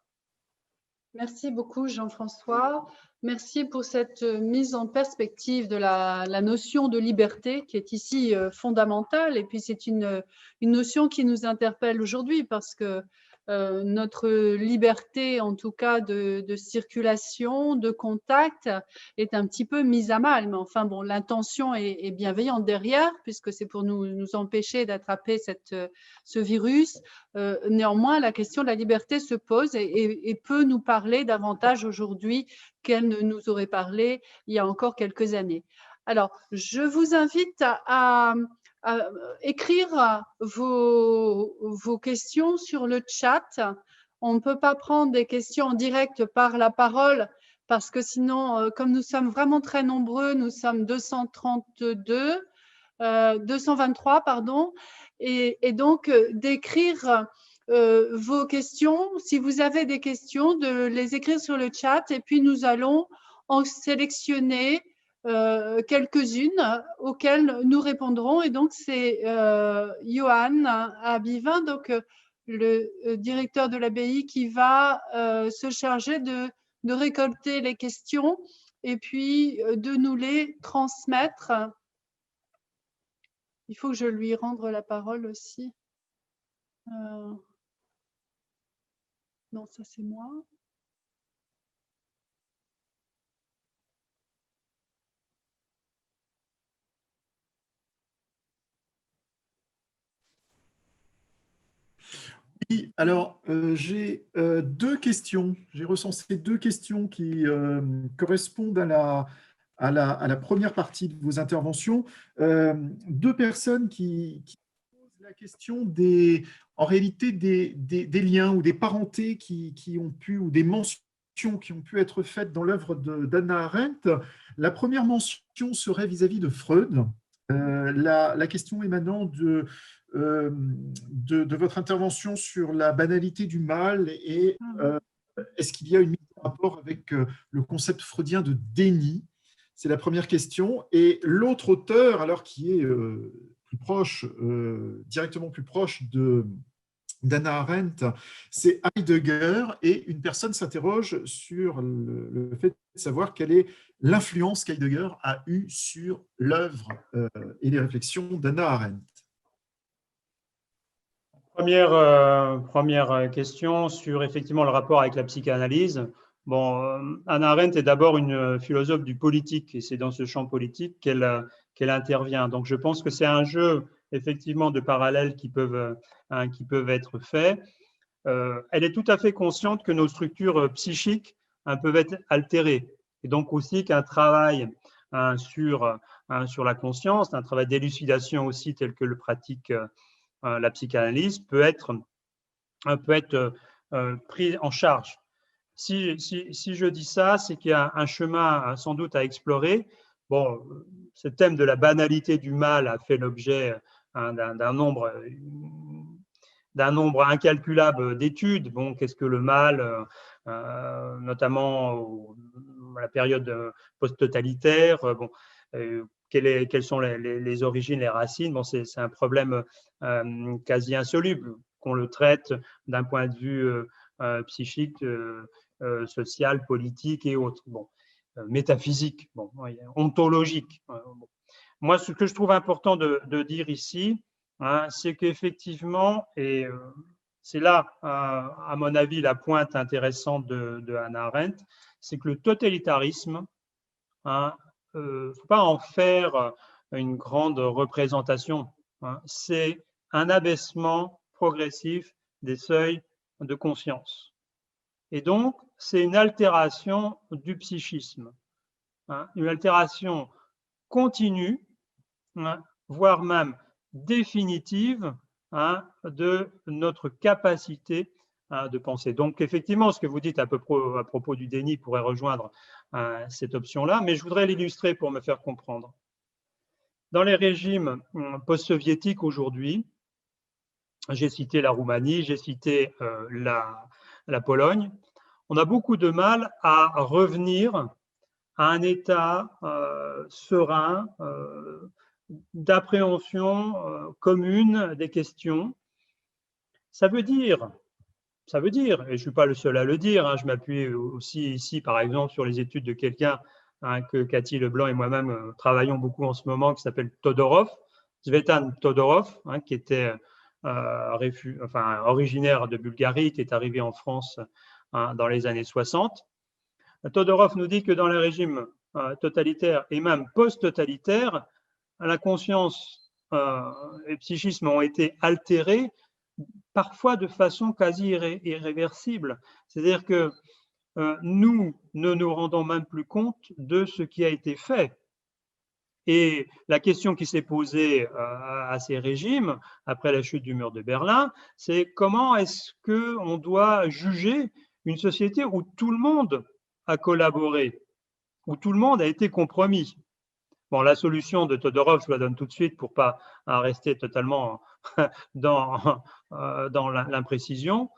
Merci beaucoup Jean-François. Merci pour cette mise en perspective de la notion de liberté qui est ici fondamentale. Et puis c'est une notion qui nous interpelle aujourd'hui parce que notre liberté, en tout cas de circulation, de contact, est un petit peu mise à mal. Mais enfin, bon, l'intention est bienveillante derrière, puisque c'est pour nous empêcher d'attraper ce virus. Néanmoins, la question de la liberté se pose et peut nous parler davantage aujourd'hui qu'elle ne nous aurait parlé il y a encore quelques années. Alors, je vous invite à écrire vos questions sur le chat. On ne peut pas prendre des questions en direct par la parole parce que sinon, comme nous sommes vraiment très nombreux, nous sommes 223, pardon, et donc d'écrire vos questions, si vous avez des questions, de les écrire sur le chat et puis nous allons en sélectionner quelques-unes auxquelles nous répondrons. Et donc, c'est Johan Abivin, donc le directeur de l'abbaye, qui va se charger de récolter les questions et puis de nous les transmettre. Il faut que je lui rende la parole aussi. Non, ça c'est moi. Oui, alors j'ai deux questions. J'ai recensé deux questions qui correspondent à la première partie de vos interventions. Deux personnes qui posent la question en réalité des liens ou des parentés qui ont pu, ou des mentions qui ont pu être faites dans l'œuvre d'Hannah Arendt. La première mention serait vis-à-vis de Freud. La question émanant de votre intervention sur la banalité du mal et est-ce qu'il y a une mise en rapport avec le concept freudien de déni? C'est la première question. Et l'autre auteur, alors qui est plus proche, directement plus proche d'Hannah Arendt, c'est Heidegger, et une personne s'interroge sur le fait de savoir quelle est l'influence qu'Heidegger a eue sur l'œuvre et les réflexions d'Hannah Arendt. Première question sur effectivement le rapport avec la psychanalyse. Bon, Hannah Arendt est d'abord une philosophe du politique, et c'est dans ce champ politique qu'elle intervient. Donc je pense que c'est un jeu effectivement de parallèles qui peuvent être faits. Elle est tout à fait consciente que nos structures psychiques peuvent être altérées, et donc aussi qu'un travail sur la conscience, un travail d'élucidation aussi tel que le pratique la psychanalyse peut être pris en charge. Si je dis ça, c'est qu'il y a un chemin sans doute à explorer. Bon, ce thème de la banalité du mal a fait l'objet d'un nombre incalculable d'études. Bon, qu'est-ce que le mal, notamment à la période post-totalitaire, bon, quelles sont les origines, les racines? Bon, c'est un problème quasi insoluble, qu'on le traite d'un point de vue psychique, social, politique et autres. Bon, métaphysique, bon, ontologique. Bon. Moi, ce que je trouve important de dire ici, c'est qu'effectivement, et c'est là, à mon avis, la pointe intéressante de Hannah Arendt, c'est que le totalitarisme, faut pas en faire une grande représentation. C'est un abaissement progressif des seuils de conscience. Et donc, c'est une altération du psychisme, une altération continue, voire même définitive, de notre capacité de penser. Donc, effectivement, ce que vous dites à propos du déni pourrait rejoindre cette option-là, mais je voudrais l'illustrer pour me faire comprendre. Dans les régimes post-soviétiques aujourd'hui, j'ai cité la Roumanie, j'ai cité la Pologne, on a beaucoup de mal à revenir à un état serein, d'appréhension commune des questions. Ça veut dire, et je ne suis pas le seul à le dire, je m'appuie aussi ici, par exemple, sur les études de quelqu'un que Cathy Leblanc et moi-même travaillons beaucoup en ce moment, qui s'appelle Todorov, Tsvetan Todorov, qui était originaire de Bulgarie, qui est arrivé en France dans les années 60. Todorov nous dit que dans les régimes totalitaires et même post-totalitaires, la conscience et le psychisme ont été altérés, parfois de façon quasi irréversible. C'est-à-dire que nous ne nous rendons même plus compte de ce qui a été fait. Et la question qui s'est posée à ces régimes, après la chute du mur de Berlin, c'est comment est-ce qu'on doit juger une société où tout le monde a collaboré, où tout le monde a été compromis. Bon, la solution de Todorov, je la donne tout de suite pour ne pas rester totalement dans l'imprécision.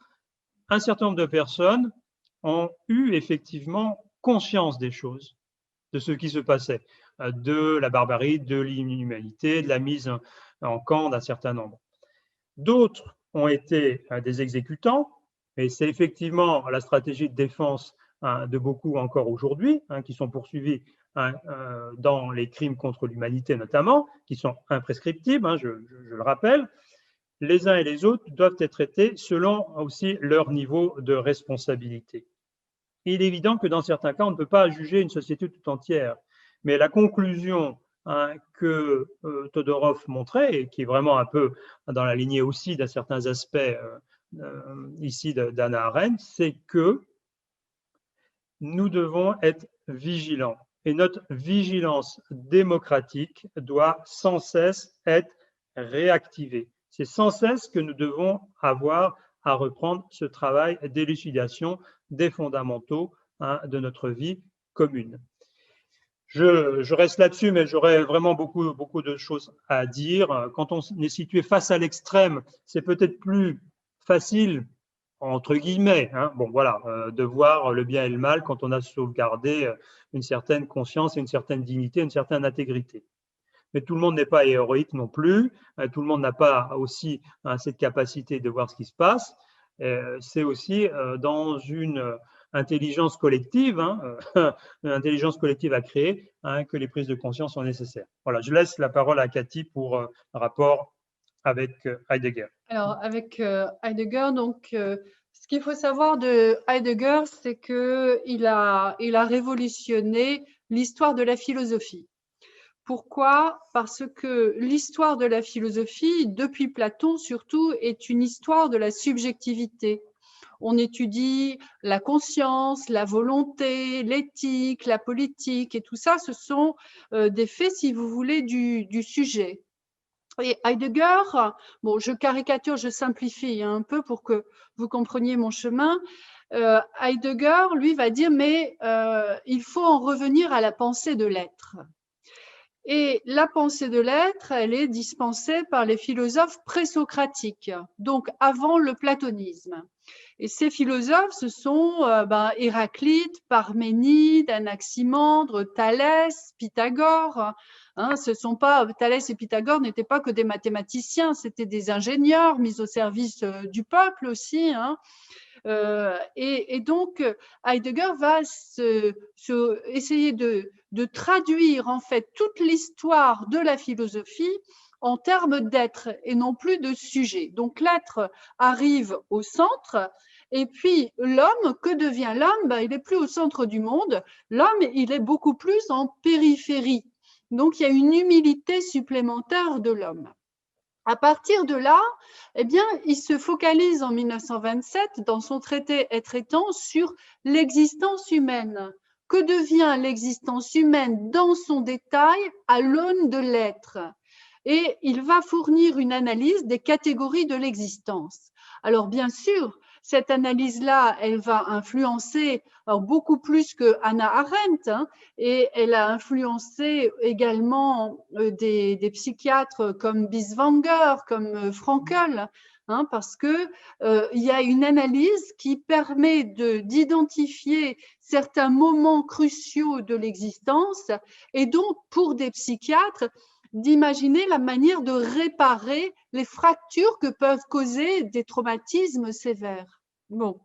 Un certain nombre de personnes ont eu effectivement conscience des choses, de ce qui se passait, de la barbarie, de l'inhumanité, de la mise en camp d'un certain nombre. D'autres ont été des exécutants, et c'est effectivement la stratégie de défense de beaucoup encore aujourd'hui, qui sont poursuivis dans les crimes contre l'humanité notamment, qui sont imprescriptibles, je le rappelle. Les uns et les autres doivent être traités selon aussi leur niveau de responsabilité. Il est évident que dans certains cas, on ne peut pas juger une société tout entière, mais la conclusion que Todorov montrait, et qui est vraiment un peu dans la lignée aussi d'un certain aspect ici d'Hannah Arendt, c'est que nous devons être vigilants. Et notre vigilance démocratique doit sans cesse être réactivée. C'est sans cesse que nous devons avoir à reprendre ce travail d'élucidation des fondamentaux de notre vie commune. Je reste là-dessus, mais j'aurais vraiment beaucoup de choses à dire. Quand on est situé face à l'extrême, c'est peut-être plus facile, entre guillemets, bon voilà, de voir le bien et le mal quand on a sauvegardé une certaine conscience et une certaine dignité, une certaine intégrité. Mais tout le monde n'est pas héroïque non plus, tout le monde n'a pas aussi cette capacité de voir ce qui se passe. C'est aussi dans une intelligence collective, une intelligence collective à créer, que les prises de conscience sont nécessaires. Voilà, je laisse la parole à Cathy pour le rapport avec Heidegger. Alors, avec Heidegger, donc, ce qu'il faut savoir de Heidegger, c'est qu'il a révolutionné l'histoire de la philosophie. Pourquoi? Parce que l'histoire de la philosophie, depuis Platon surtout, est une histoire de la subjectivité. On étudie la conscience, la volonté, l'éthique, la politique, et tout ça, ce sont des faits, si vous voulez, du sujet. Et Heidegger, bon, je caricature, je simplifie un peu pour que vous compreniez mon chemin. Heidegger, lui, va dire, mais il faut en revenir à la pensée de l'être. Et la pensée de l'être, elle est dispensée par les philosophes présocratiques, donc avant le platonisme. Et ces philosophes, ce sont Héraclite, Parménide, Anaximandre, Thalès, Pythagore. Ce sont pas, Thalès et Pythagore n'étaient pas que des mathématiciens, c'était des ingénieurs mis au service du peuple aussi. Et donc, Heidegger va essayer de traduire en fait toute l'histoire de la philosophie en termes d'être et non plus de sujet. Donc, l'être arrive au centre. Et puis, l'homme, que devient l'homme? Il n'est plus au centre du monde. L'homme, il est beaucoup plus en périphérie. Donc, il y a une humilité supplémentaire de l'homme. À partir de là, eh bien, il se focalise en 1927 dans son traité Être et temps sur l'existence humaine. Que devient l'existence humaine dans son détail à l'aune de l'être? Et il va fournir une analyse des catégories de l'existence. Alors, bien sûr, cette analyse-là, elle va influencer beaucoup plus que Hannah Arendt, et elle a influencé également des psychiatres comme Binswanger, comme Frankl, parce que il y a une analyse qui permet d'identifier certains moments cruciaux de l'existence, et donc pour des psychiatres, d'imaginer la manière de réparer les fractures que peuvent causer des traumatismes sévères. Bon,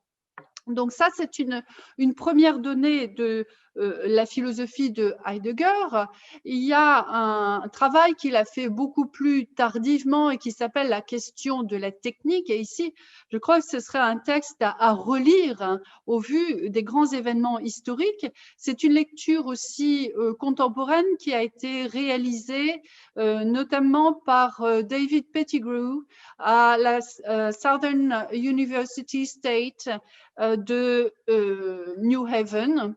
donc ça, c'est une première donnée de la philosophie de Heidegger. Il y a un travail qu'il a fait beaucoup plus tardivement et qui s'appelle La question de la technique. Et ici, je crois que ce serait un texte à relire au vu des grands événements historiques. C'est une lecture aussi contemporaine qui a été réalisée notamment par David Pettigrew à la Southern University State de New Haven.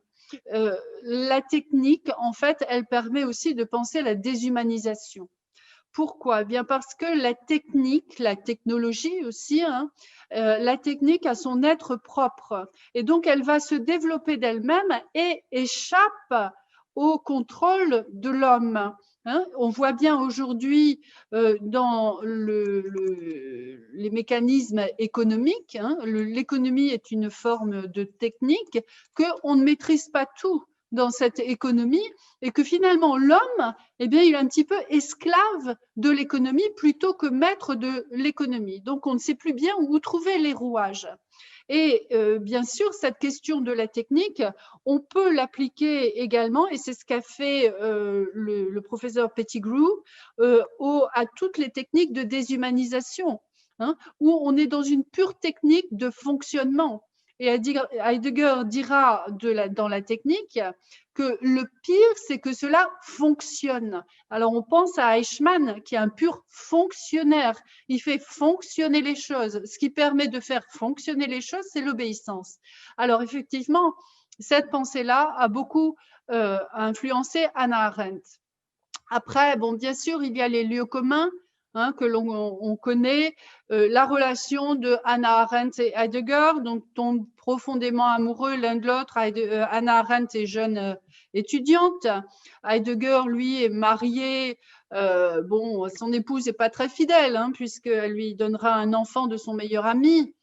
La technique, en fait, elle permet aussi de penser la déshumanisation. Pourquoi? Bien parce que la technique, la technologie aussi, la technique a son être propre. Et donc, elle va se développer d'elle-même et échappe au contrôle de l'homme. On voit bien aujourd'hui dans les mécanismes économiques, l'économie est une forme de technique, qu'on ne maîtrise pas tout dans cette économie et que finalement l'homme, eh bien, il est un petit peu esclave de l'économie plutôt que maître de l'économie. Donc, on ne sait plus bien où trouver les rouages. Et bien sûr, cette question de la technique, on peut l'appliquer également, et c'est ce qu'a fait le professeur Pettigrew, à toutes les techniques de déshumanisation, où on est dans une pure technique de fonctionnement. Et Heidegger dira dans la technique que le pire, c'est que cela fonctionne. Alors, on pense à Eichmann, qui est un pur fonctionnaire. Il fait fonctionner les choses. Ce qui permet de faire fonctionner les choses, c'est l'obéissance. Alors, effectivement, cette pensée-là a beaucoup influencé Hannah Arendt. Après, bon, bien sûr, il y a les lieux communs. que l'on connaît, la relation de Hannah Arendt et Heidegger, donc tombent profondément amoureux l'un de l'autre. Hannah Arendt est jeune étudiante. Heidegger, lui, est marié. Bon, son épouse n'est pas très fidèle, puisqu'elle lui donnera un enfant de son meilleur ami,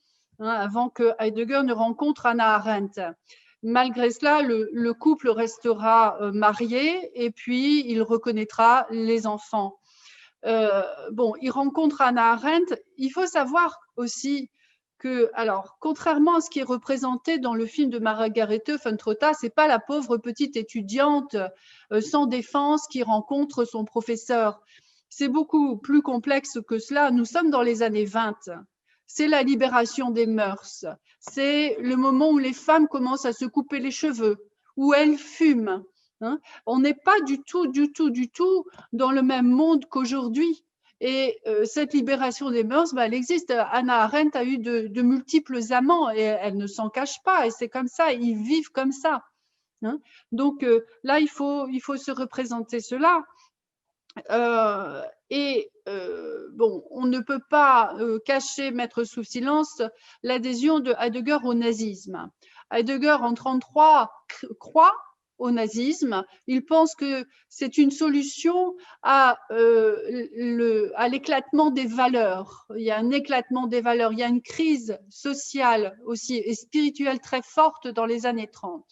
avant que Heidegger ne rencontre Hannah Arendt. Malgré cela, le couple restera marié et puis il reconnaîtra les enfants. Bon, il rencontre Hannah Arendt. Il faut savoir aussi que, alors, contrairement à ce qui est représenté dans le film de Margarete von Trotta, c'est pas la pauvre petite étudiante sans défense qui rencontre son professeur. C'est beaucoup plus complexe que cela. Nous sommes dans les années 20. C'est la libération des mœurs. C'est le moment où les femmes commencent à se couper les cheveux, où elles fument. On n'est pas du tout dans le même monde qu'aujourd'hui. Et cette libération des mœurs, elle existe. Hannah Arendt a eu de multiples amants et elle ne s'en cache pas. Et c'est comme ça, ils vivent comme ça. Donc là, il faut se représenter cela. Bon, on ne peut pas cacher, mettre sous silence l'adhésion de Heidegger au nazisme. Heidegger, en 1933, croit au nazisme. Il pense que c'est une solution à l'éclatement des valeurs. Il y a un éclatement des valeurs, il y a une crise sociale aussi et spirituelle très forte dans les années 30.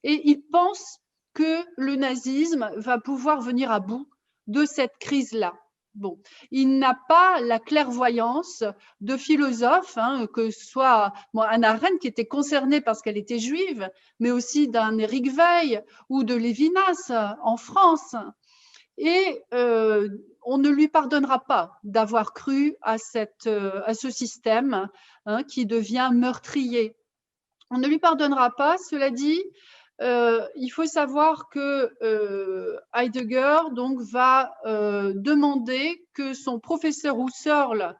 Et il pense que le nazisme va pouvoir venir à bout de cette crise-là. Bon, il n'a pas la clairvoyance de philosophes, que ce soit Hannah Arendt qui était concernée parce qu'elle était juive, mais aussi d'un Éric Veil ou de Lévinas en France. Et on ne lui pardonnera pas d'avoir cru à ce système qui devient meurtrier. On ne lui pardonnera pas, cela dit. Il faut savoir que Heidegger donc, va demander que son professeur Husserl,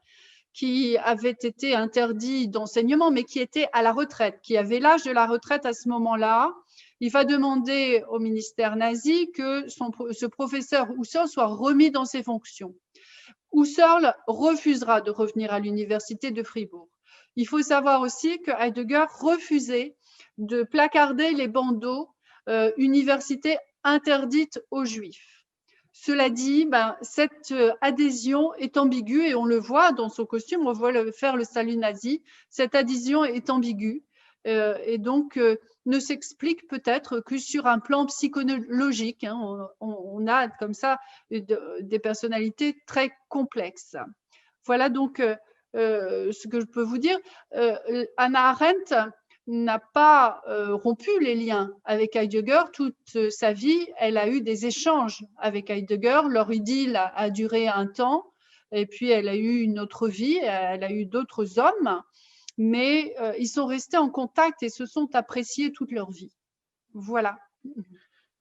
qui avait été interdit d'enseignement, mais qui était à la retraite, qui avait l'âge de la retraite à ce moment-là, il va demander au ministère nazi que ce professeur Husserl soit remis dans ses fonctions. Husserl refusera de revenir à l'université de Fribourg. Il faut savoir aussi que Heidegger refusait de placarder les bandeaux université interdite aux Juifs. Cela dit, cette adhésion est ambiguë et on le voit dans son costume, on voit faire le salut nazi. Cette adhésion est ambiguë et donc ne s'explique peut-être que sur un plan psychologique. On a comme ça des personnalités très complexes. Voilà donc ce que je peux vous dire. Hannah Arendt n'a pas rompu les liens avec Heidegger. Toute sa vie, elle a eu des échanges avec Heidegger. Leur idylle a duré un temps et puis elle a eu une autre vie, elle a eu d'autres hommes, mais ils sont restés en contact et se sont appréciés toute leur vie. Voilà.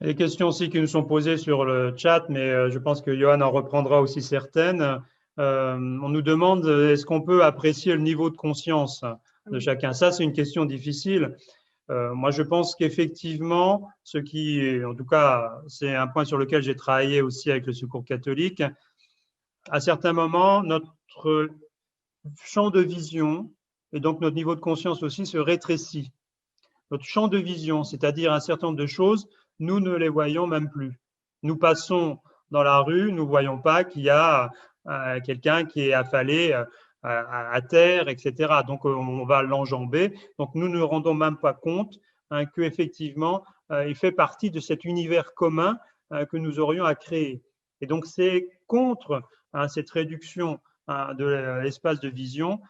Les questions aussi qui nous sont posées sur le chat, mais je pense que Johan en reprendra aussi certaines. On nous demande, est-ce qu'on peut apprécier le niveau de conscience de chacun? Ça, c'est une question difficile. Moi, je pense qu'effectivement, en tout cas, c'est un point sur lequel j'ai travaillé aussi avec le Secours catholique, à certains moments, notre champ de vision et donc notre niveau de conscience aussi se rétrécit. Notre champ de vision, c'est-à-dire un certain nombre de choses, nous ne les voyons même plus. Nous passons dans la rue, nous ne voyons pas qu'il y a quelqu'un qui est affalé à terre, etc. Donc, on va l'enjamber. Donc, nous ne nous rendons même pas compte qu'effectivement, il fait partie de cet univers commun que nous aurions à créer. Et donc, c'est contre cette réduction de l'espace de vision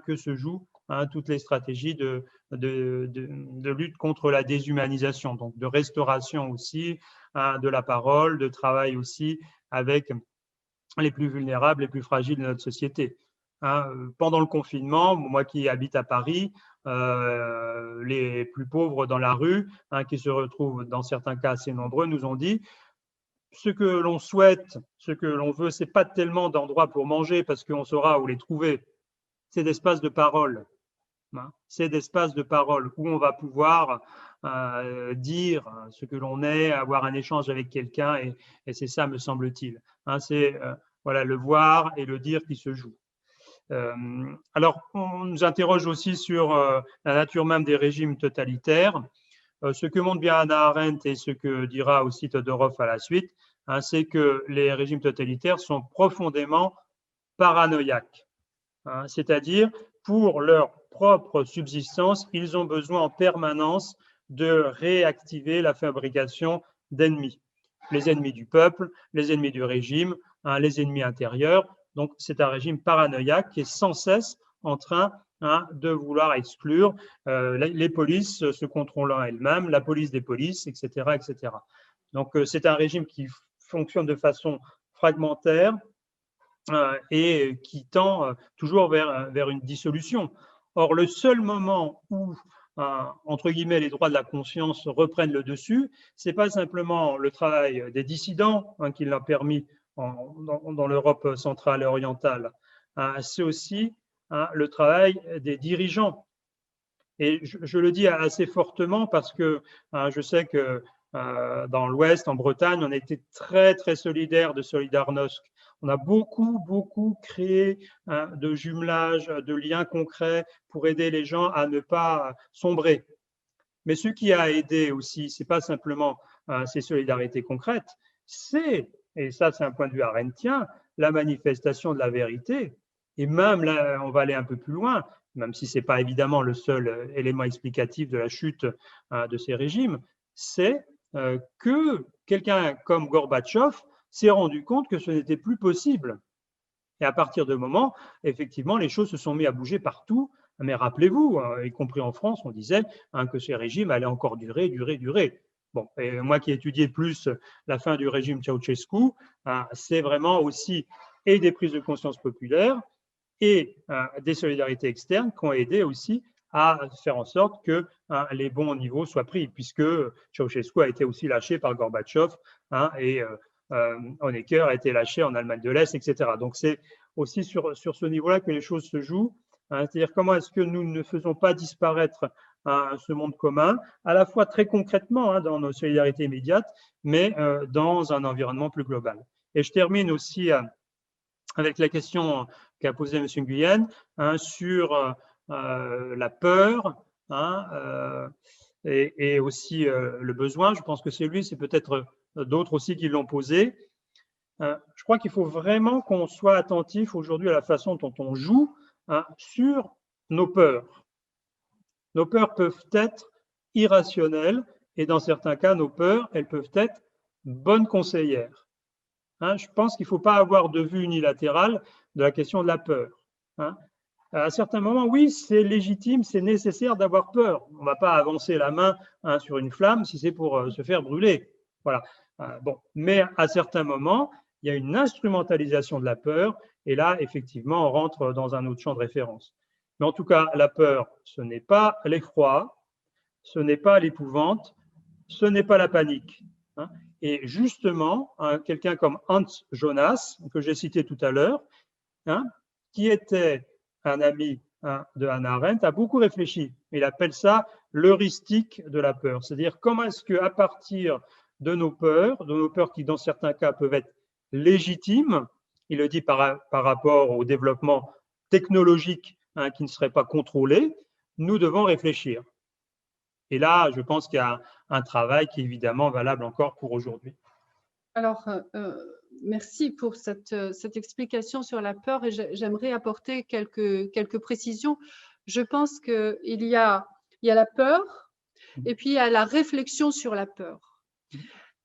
que se jouent toutes les stratégies de lutte contre la déshumanisation, donc de restauration aussi de la parole, de travail aussi avec les plus vulnérables, les plus fragiles de notre société. Pendant le confinement, moi qui habite à Paris, les plus pauvres dans la rue, qui se retrouvent dans certains cas assez nombreux, nous ont dit ce que l'on souhaite, ce que l'on veut, ce n'est pas tellement d'endroits pour manger parce qu'on saura où les trouver, c'est d'espaces de parole. C'est d'espaces de parole où on va pouvoir dire ce que l'on est, avoir un échange avec quelqu'un, et c'est ça, me semble-t-il. voilà, le voir et le dire qui se joue. Alors, on nous interroge aussi sur la nature même des régimes totalitaires. Ce que montre bien Hannah Arendt et ce que dira aussi Todorov à la suite, hein, c'est que les régimes totalitaires sont profondément paranoïaques. Hein, c'est-à-dire, pour leur propre subsistance, ils ont besoin en permanence de réactiver la fabrication d'ennemis. Les ennemis du peuple, les ennemis du régime, hein, les ennemis intérieurs. Donc, c'est un régime paranoïaque qui est sans cesse en train de vouloir exclure les polices se contrôlant elles-mêmes, la police des polices, etc. etc. Donc, c'est un régime qui fonctionne de façon fragmentaire et qui tend toujours vers une dissolution. Or, le seul moment où, entre guillemets, les droits de la conscience reprennent le dessus, ce n'est pas simplement le travail des dissidents qui l'a permis dans l'Europe centrale et orientale, c'est aussi le travail des dirigeants. Et je le dis assez fortement parce que je sais que dans l'Ouest, en Bretagne, on a été très, très solidaires de Solidarnosc. On a beaucoup créé de jumelages, de liens concrets pour aider les gens à ne pas sombrer. Mais ce qui a aidé aussi, ce n'est pas simplement ces solidarités concrètes, c'est, et ça c'est un point de vue arendtien, la manifestation de la vérité. Et même là, on va aller un peu plus loin, même si ce n'est pas évidemment le seul élément explicatif de la chute de ces régimes, c'est que quelqu'un comme Gorbatchev s'est rendu compte que ce n'était plus possible. Et à partir de moment, effectivement, les choses se sont mises à bouger partout. Mais rappelez-vous, y compris en France, on disait que ces régimes allaient encore durer. Bon, et moi qui ai étudié plus la fin du régime Ceausescu, c'est vraiment aussi et des prises de conscience populaires et des solidarités externes qui ont aidé aussi à faire en sorte que les bons niveaux soient pris, puisque Ceausescu a été aussi lâché par Gorbatchev et Honecker a été lâché en Allemagne de l'Est, etc. Donc c'est aussi sur ce niveau-là que les choses se jouent, c'est-à-dire comment est-ce que nous ne faisons pas disparaître ce monde commun, à la fois très concrètement dans nos solidarités immédiates, mais dans un environnement plus global. Et je termine aussi avec la question qu'a posée M. Nguyen sur la peur et aussi le besoin. Je pense que c'est lui, c'est peut-être d'autres aussi qui l'ont posé. Je crois qu'il faut vraiment qu'on soit attentif aujourd'hui à la façon dont on joue sur nos peurs. Nos peurs peuvent être irrationnelles et dans certains cas, nos peurs, elles peuvent être bonnes conseillères. Je pense qu'il ne faut pas avoir de vue unilatérale de la question de la peur. À certains moments, oui, c'est légitime, c'est nécessaire d'avoir peur. On ne va pas avancer la main sur une flamme si c'est pour se faire brûler. Voilà. Bon. Mais à certains moments, il y a une instrumentalisation de la peur et là, effectivement, on rentre dans un autre champ de référence. Mais en tout cas, la peur, ce n'est pas l'effroi, ce n'est pas l'épouvante, ce n'est pas la panique. Et justement, quelqu'un comme Hans Jonas, que j'ai cité tout à l'heure, qui était un ami de Hannah Arendt, a beaucoup réfléchi. Il appelle ça l'heuristique de la peur. C'est-à-dire comment est-ce qu'à partir de nos peurs qui dans certains cas peuvent être légitimes, il le dit par rapport au développement technologique qui ne serait pas contrôlé, nous devons réfléchir. Et là, je pense qu'il y a un travail qui est évidemment valable encore pour aujourd'hui. Alors, merci pour cette explication sur la peur et j'aimerais apporter quelques précisions. Je pense qu'il y a la peur et puis il y a la réflexion sur la peur.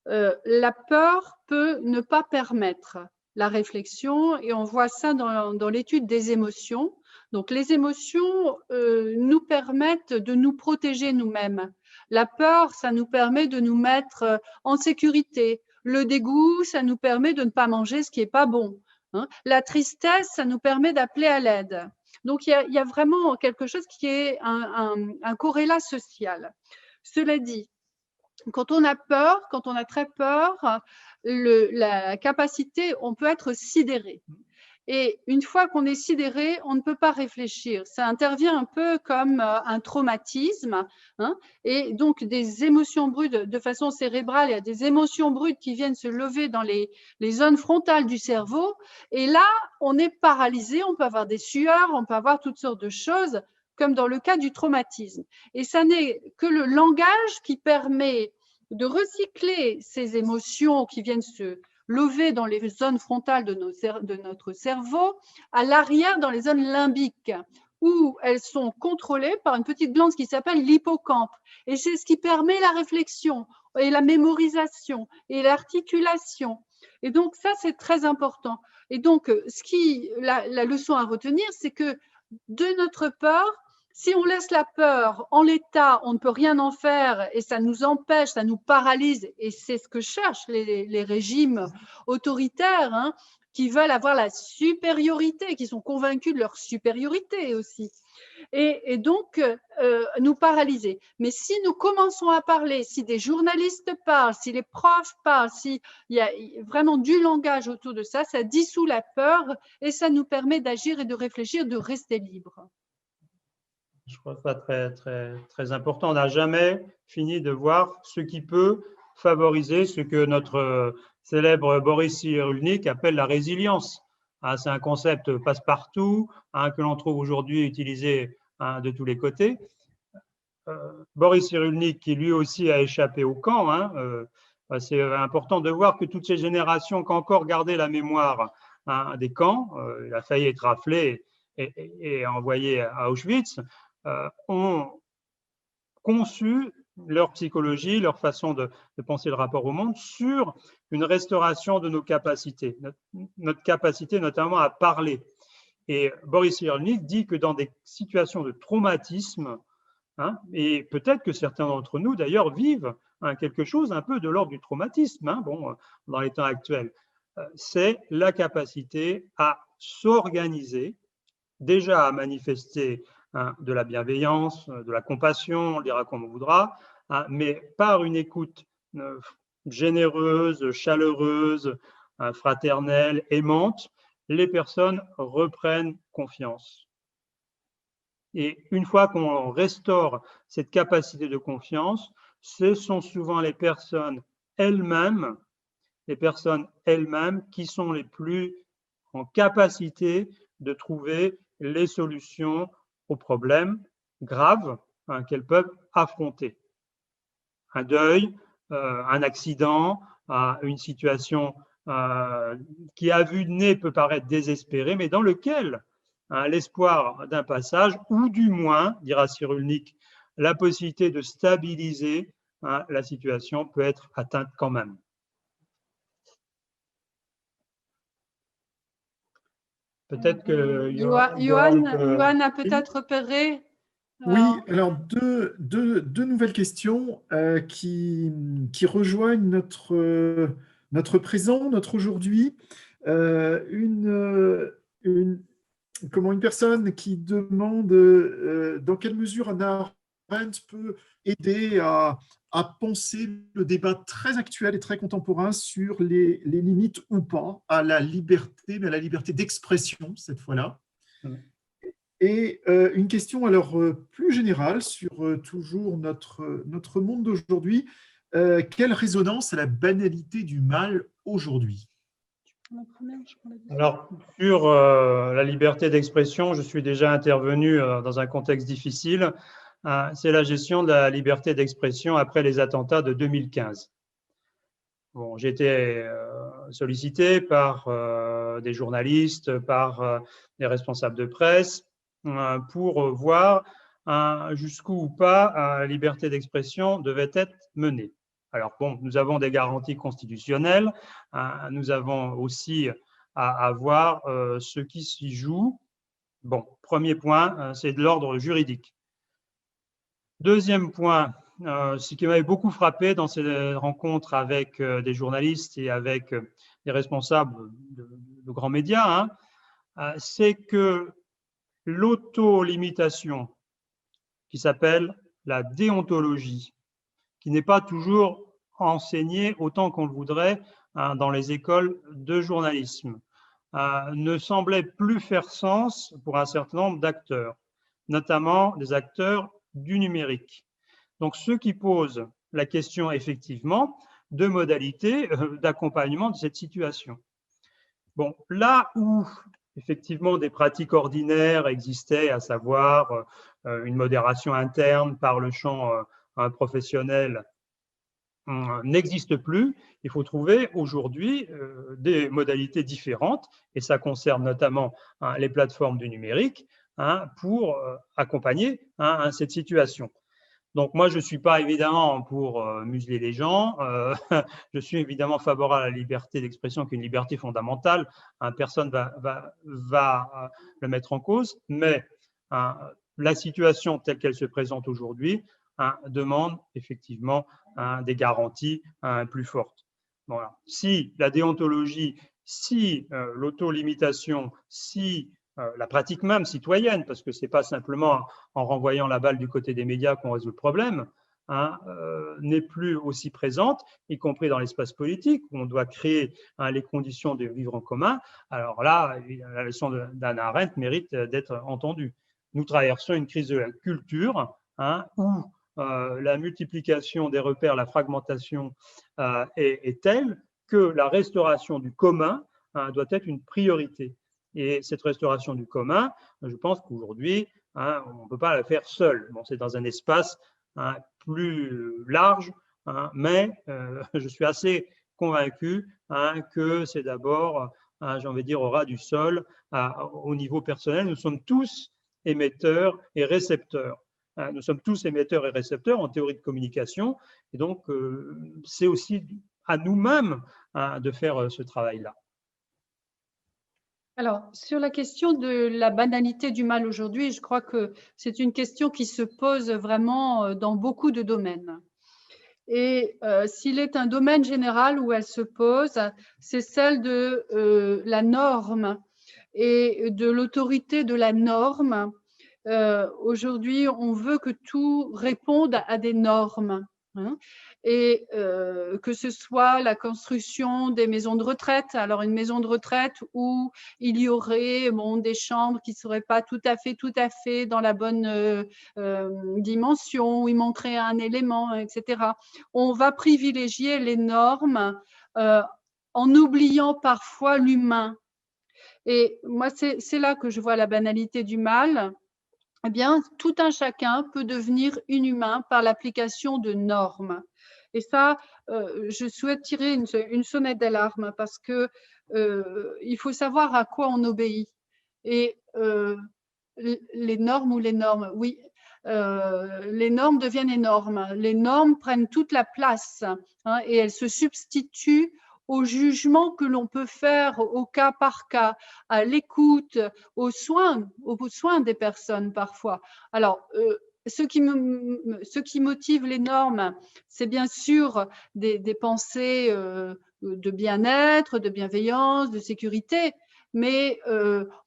La peur peut ne pas permettre la réflexion et on voit ça dans l'étude des émotions. Donc, les émotions nous permettent de nous protéger nous-mêmes. La peur, ça nous permet de nous mettre en sécurité. Le dégoût, ça nous permet de ne pas manger ce qui n'est pas bon. La tristesse, ça nous permet d'appeler à l'aide. Donc, il y a vraiment quelque chose qui est un corrélat social. Cela dit, quand on a peur, quand on a très peur, la capacité, on peut être sidéré. Et une fois qu'on est sidéré, on ne peut pas réfléchir. Ça intervient un peu comme un traumatisme, hein, et donc des émotions brutes de façon cérébrale. Il y a des émotions brutes qui viennent se lever dans les zones frontales du cerveau. Et là, on est paralysé, on peut avoir des sueurs, on peut avoir toutes sortes de choses, comme dans le cas du traumatisme. Et ça n'est que le langage qui permet de recycler ces émotions qui viennent se lever dans les zones frontales de notre cerveau, à l'arrière dans les zones limbiques, où elles sont contrôlées par une petite glande qui s'appelle l'hippocampe. Et c'est ce qui permet la réflexion et la mémorisation et l'articulation. Et donc ça, c'est très important. Et donc, la leçon à retenir, c'est que de notre peur, si on laisse la peur en l'état, on ne peut rien en faire et ça nous empêche, ça nous paralyse. Et c'est ce que cherchent les régimes autoritaires, hein, qui veulent avoir la supériorité, qui sont convaincus de leur supériorité aussi. Et donc, nous paralyser. Mais si nous commençons à parler, si des journalistes parlent, si les profs parlent, s'il y a vraiment du langage autour de ça, ça dissout la peur et ça nous permet d'agir et de réfléchir, de rester libre. Je trouve ça très important. On n'a jamais fini de voir ce qui peut favoriser ce que notre célèbre Boris Cyrulnik appelle la résilience. C'est un concept passe-partout que l'on trouve aujourd'hui utilisé de tous les côtés. Boris Cyrulnik, qui lui aussi a échappé au camp, c'est important de voir que toutes ces générations qui ont encore gardé la mémoire des camps, il a failli être raflé et envoyé à Auschwitz, ont conçu leur psychologie, leur façon de penser le rapport au monde sur une restauration de nos capacités, notre capacité notamment à parler. Et Boris Cyrulnik dit que dans des situations de traumatisme, et peut-être que certains d'entre nous d'ailleurs vivent quelque chose un peu de l'ordre du traumatisme, dans les temps actuels, c'est la capacité à s'organiser, déjà à manifester de la bienveillance, de la compassion, on le dira comme on voudra, mais par une écoute généreuse, chaleureuse, fraternelle, aimante, les personnes reprennent confiance. Et une fois qu'on restaure cette capacité de confiance, ce sont souvent les personnes elles-mêmes qui sont les plus en capacité de trouver les solutions aux problèmes graves qu'elles peuvent affronter. Un deuil, un accident, une situation qui à vue de nez peut paraître désespérée, mais dans lequel l'espoir d'un passage, ou du moins, dira Cyrulnik, la possibilité de stabiliser la situation peut être atteinte quand même. Peut-être que Johan a peut-être repéré. Oui, alors deux nouvelles questions qui rejoignent notre présent, notre aujourd'hui. Une personne qui demande dans quelle mesure Hannah Arendt peut aider à penser le débat très actuel et très contemporain sur les limites ou pas à la liberté, mais à la liberté d'expression cette fois-là. Et une question alors plus générale sur toujours notre monde d'aujourd'hui. Quelle résonance à la banalité du mal aujourd'hui? Alors, sur la liberté d'expression, je suis déjà intervenu dans un contexte difficile. C'est la gestion de la liberté d'expression après les attentats de 2015. Bon, j'ai été sollicité par des journalistes, par des responsables de presse, pour voir jusqu'où ou pas la liberté d'expression devait être menée. Alors bon, nous avons des garanties constitutionnelles, nous avons aussi à voir ce qui s'y joue. Bon, premier point, c'est de l'ordre juridique. Deuxième point, ce qui m'avait beaucoup frappé dans ces rencontres avec des journalistes et avec des responsables de grands médias, c'est que l'auto-limitation, qui s'appelle la déontologie, qui n'est pas toujours enseignée autant qu'on le voudrait dans les écoles de journalisme, ne semblait plus faire sens pour un certain nombre d'acteurs, notamment des acteurs du numérique. Donc, ce qui pose la question effectivement de modalités d'accompagnement de cette situation. Bon, là où effectivement des pratiques ordinaires existaient, à savoir une modération interne par le champ professionnel, n'existe plus. Il faut trouver aujourd'hui des modalités différentes, et ça concerne notamment les plateformes du numérique, pour accompagner cette situation. Donc moi, je ne suis pas évidemment pour museler les gens, je suis évidemment favorable à la liberté d'expression, qui est une liberté fondamentale, personne va le mettre en cause, mais la situation telle qu'elle se présente aujourd'hui demande effectivement des garanties plus fortes. Voilà. Si la déontologie, si l'autolimitation, si la pratique même citoyenne, parce que ce n'est pas simplement en renvoyant la balle du côté des médias qu'on résout le problème, n'est plus aussi présente, y compris dans l'espace politique, où on doit créer les conditions de vivre en commun. Alors là, la leçon d'Hannah Arendt mérite d'être entendue. Nous traversons une crise de la culture, où la multiplication des repères, la fragmentation est telle que la restauration du commun doit être une priorité. Et cette restauration du commun, je pense qu'aujourd'hui, on ne peut pas la faire seul. Bon, c'est dans un espace plus large, mais je suis assez convaincu que c'est d'abord, j'ai envie de dire, au ras du sol, au niveau personnel. Nous sommes tous émetteurs et récepteurs. Nous sommes tous émetteurs et récepteurs en théorie de communication. Et donc, c'est aussi à nous-mêmes de faire ce travail-là. Alors, sur la question de la banalité du mal aujourd'hui, je crois que c'est une question qui se pose vraiment dans beaucoup de domaines. Et s'il est un domaine général où elle se pose, c'est celle de la norme et de l'autorité de la norme. Aujourd'hui, on veut que tout réponde à des normes. Et que ce soit la construction des maisons de retraite, alors une maison de retraite où il y aurait des chambres qui ne seraient pas tout à fait dans la bonne dimension, où il manquerait un élément, etc. On va privilégier les normes en oubliant parfois l'humain. Et moi, c'est là que je vois la banalité du mal. Eh bien, tout un chacun peut devenir inhumain par l'application de normes. Et ça, je souhaite tirer une sonnette d'alarme parce que il faut savoir à quoi on obéit. Et les normes ou les normes, oui, les normes deviennent énormes. Les normes prennent toute la place et elles se substituent au jugement que l'on peut faire au cas par cas, à l'écoute, aux soins des personnes parfois. Alors, ce qui motive les normes, c'est bien sûr des pensées de bien-être, de bienveillance, de sécurité, mais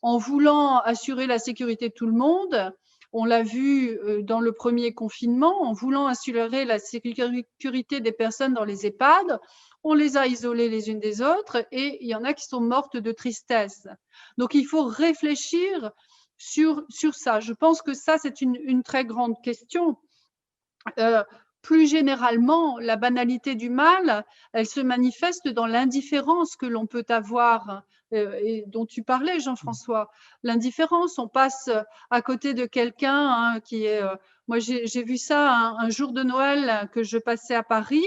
en voulant assurer la sécurité de tout le monde, on l'a vu dans le premier confinement, en voulant assurer la sécurité des personnes dans les EHPAD, on les a isolées les unes des autres et il y en a qui sont mortes de tristesse. Donc, il faut réfléchir sur ça. Je pense que ça, c'est une très grande question. Plus généralement, la banalité du mal, elle se manifeste dans l'indifférence que l'on peut avoir et dont tu parlais, Jean-François. L'indifférence, on passe à côté de quelqu'un qui est… moi, j'ai vu ça un jour de Noël que je passais à Paris.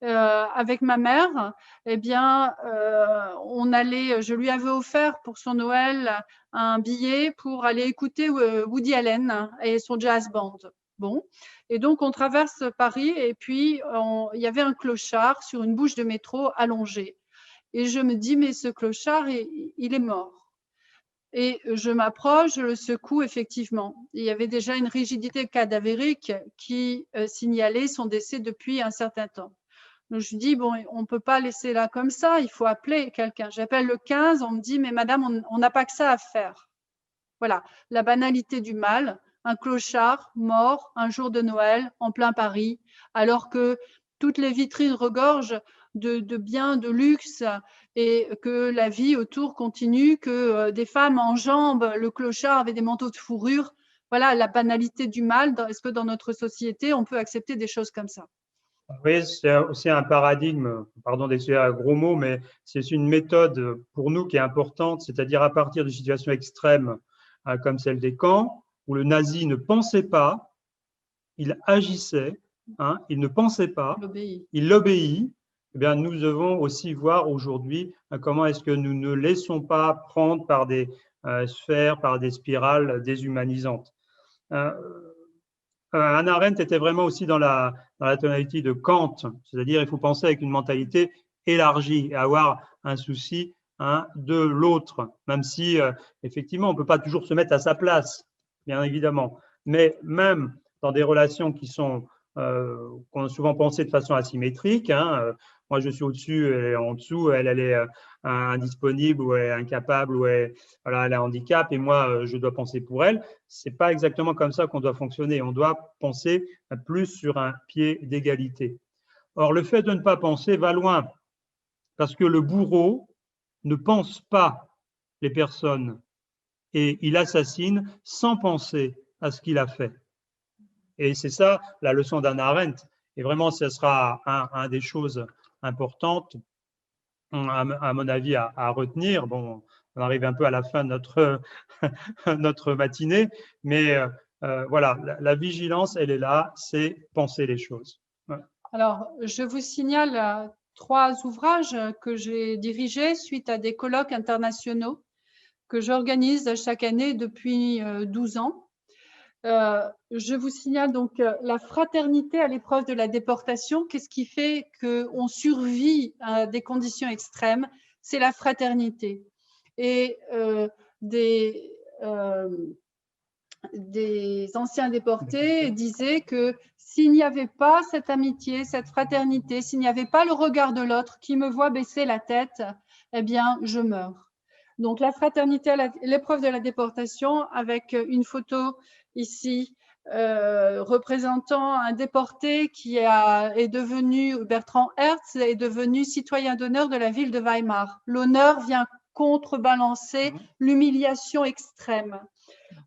Avec ma mère, eh bien, je lui avais offert pour son Noël un billet pour aller écouter Woody Allen et son jazz band. Bon, et donc on traverse Paris et puis il y avait un clochard sur une bouche de métro allongée. Et je me dis, mais ce clochard, il est mort. Et je m'approche, je le secoue effectivement. Il y avait déjà une rigidité cadavérique qui signalait son décès depuis un certain temps. Donc, je dis, bon, on ne peut pas laisser là comme ça, il faut appeler quelqu'un. J'appelle le 15, on me dit, mais madame, on n'a pas que ça à faire. Voilà, la banalité du mal, un clochard mort un jour de Noël en plein Paris, alors que toutes les vitrines regorgent de biens de luxe et que la vie autour continue, que des femmes enjambent le clochard avec des manteaux de fourrure. Voilà la banalité du mal. Est-ce que dans notre société, on peut accepter des choses comme ça? Oui, c'est aussi un paradigme, pardon d'utiliser un gros mot, mais c'est une méthode pour nous qui est importante, c'est-à-dire à partir de situations extrêmes comme celle des camps, où le nazi ne pensait pas, il agissait, il ne pensait pas, il obéit. Eh bien, nous devons aussi voir aujourd'hui comment est-ce que nous ne laissons pas prendre par des sphères, par des spirales déshumanisantes. Hannah Arendt était vraiment aussi dans la tonalité de Kant, c'est-à-dire il faut penser avec une mentalité élargie et avoir un souci de l'autre, même si effectivement on ne peut pas toujours se mettre à sa place, bien évidemment, mais même dans des relations qui sont qu'on a souvent pensées de façon asymétrique, moi je suis au-dessus, elle est en dessous, elle est indisponible ou elle est incapable ou elle a un handicap et moi je dois penser pour elle. C'est pas exactement comme ça qu'on doit fonctionner. On doit penser plus sur un pied d'égalité. Or, le fait de ne pas penser va loin parce que le bourreau ne pense pas les personnes et il assassine sans penser à ce qu'il a fait. Et c'est ça la leçon d'Hannah Arendt. Et vraiment, ce sera un des choses importantes, à mon avis, à retenir. Bon, on arrive un peu à la fin de notre matinée, mais voilà, la vigilance, elle est là, c'est penser les choses. Ouais. Alors, je vous signale 3 ouvrages que j'ai dirigés suite à des colloques internationaux que j'organise chaque année depuis 12 ans. Je vous signale donc la fraternité à l'épreuve de la déportation. Qu'est-ce qui fait qu'on survit à des conditions extrêmes? C'est la fraternité. Et des anciens déportés disaient que s'il n'y avait pas cette amitié, cette fraternité, s'il n'y avait pas le regard de l'autre qui me voit baisser la tête, eh bien, je meurs. Donc, la fraternité à l'épreuve de la déportation avec une photo ici représentant un déporté qui est devenu, Bertrand Hertz, est devenu citoyen d'honneur de la ville de Weimar. L'honneur vient contrebalancer l'humiliation extrême.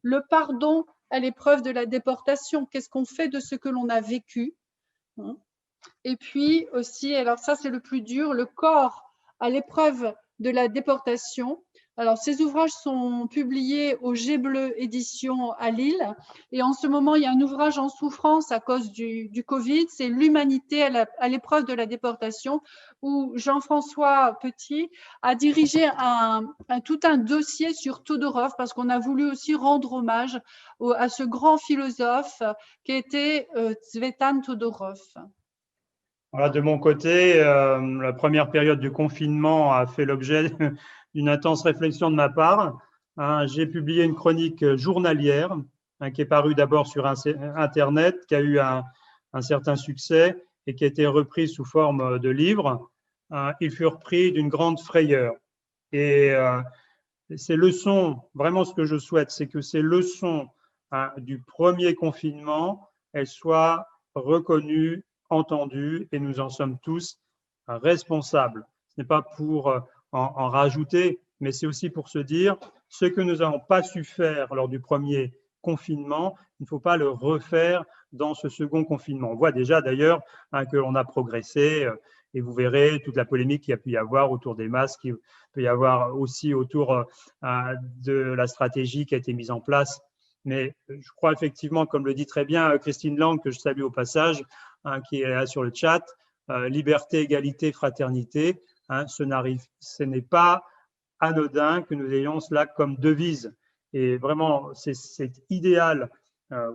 Le pardon à l'épreuve de la déportation, qu'est-ce qu'on fait de ce que l'on a vécu? Et puis aussi, alors ça c'est le plus dur, le corps à l'épreuve de la déportation. Alors, ces ouvrages sont publiés au G Bleu Édition à Lille. Et en ce moment, il y a un ouvrage en souffrance à cause du Covid, c'est L'humanité à l'épreuve de la déportation, où Jean-François Petit a dirigé tout un dossier sur Todorov, parce qu'on a voulu aussi rendre hommage à ce grand philosophe qui était Tzvetan Todorov. Voilà, de mon côté, la première période du confinement a fait l'objet d'une intense réflexion de ma part. J'ai publié une chronique journalière qui est parue d'abord sur Internet, qui a eu un certain succès et qui a été reprise sous forme de livre. Il fut repris d'une grande frayeur. Et ces leçons, vraiment ce que je souhaite, c'est que ces leçons du premier confinement, elles soient reconnues, entendues, et nous en sommes tous responsables. Ce n'est pas pour en rajouter, mais c'est aussi pour se dire ce que nous n'avons pas su faire lors du premier confinement, il ne faut pas le refaire dans ce second confinement. On voit déjà d'ailleurs que l'on a progressé et vous verrez toute la polémique qu'il y a pu y avoir autour des masques, qu'il peut y avoir aussi autour de la stratégie qui a été mise en place. Mais je crois effectivement, comme le dit très bien Christine Lang, que je salue au passage, qui est là sur le chat, liberté, égalité, fraternité. Ce n'est pas anodin que nous ayons cela comme devise. Et vraiment, c'est idéal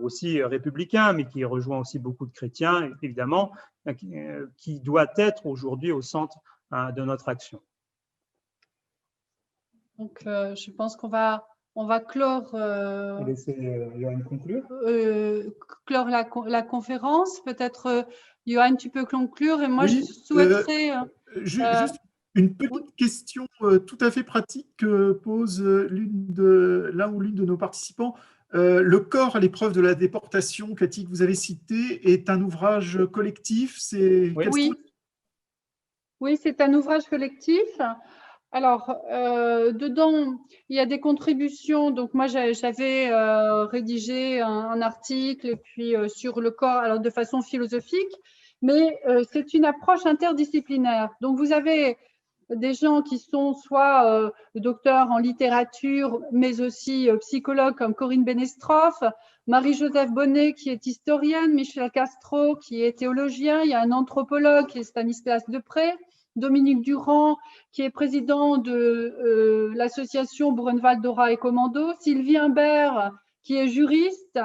aussi républicain, mais qui rejoint aussi beaucoup de chrétiens, évidemment, qui doit être aujourd'hui au centre de notre action. Donc, je pense qu'on va clore, laisser Johan conclure. Clore la conférence. Peut-être, Johan, tu peux conclure. Et moi, oui, je souhaiterais… juste une petite question tout à fait pratique que pose l'un ou l'une de nos participants. Le corps à l'épreuve de la déportation, Cathy, que vous avez cité, est un ouvrage collectif. Oui, oui, c'est un ouvrage collectif. Alors, dedans, il y a des contributions. Donc, moi, j'avais rédigé un article et puis sur le corps, alors de façon philosophique, mais c'est une approche interdisciplinaire. Donc, vous avez des gens qui sont soit docteurs en littérature, mais aussi psychologues comme Corinne Benestroff, Marie-Joseph Bonnet qui est historienne, Michel Castro qui est théologien, il y a un anthropologue qui est Stanislas Depré, Dominique Durand qui est président de l'association Brunwald-Dora et Commando, Sylvie Imbert qui est juriste,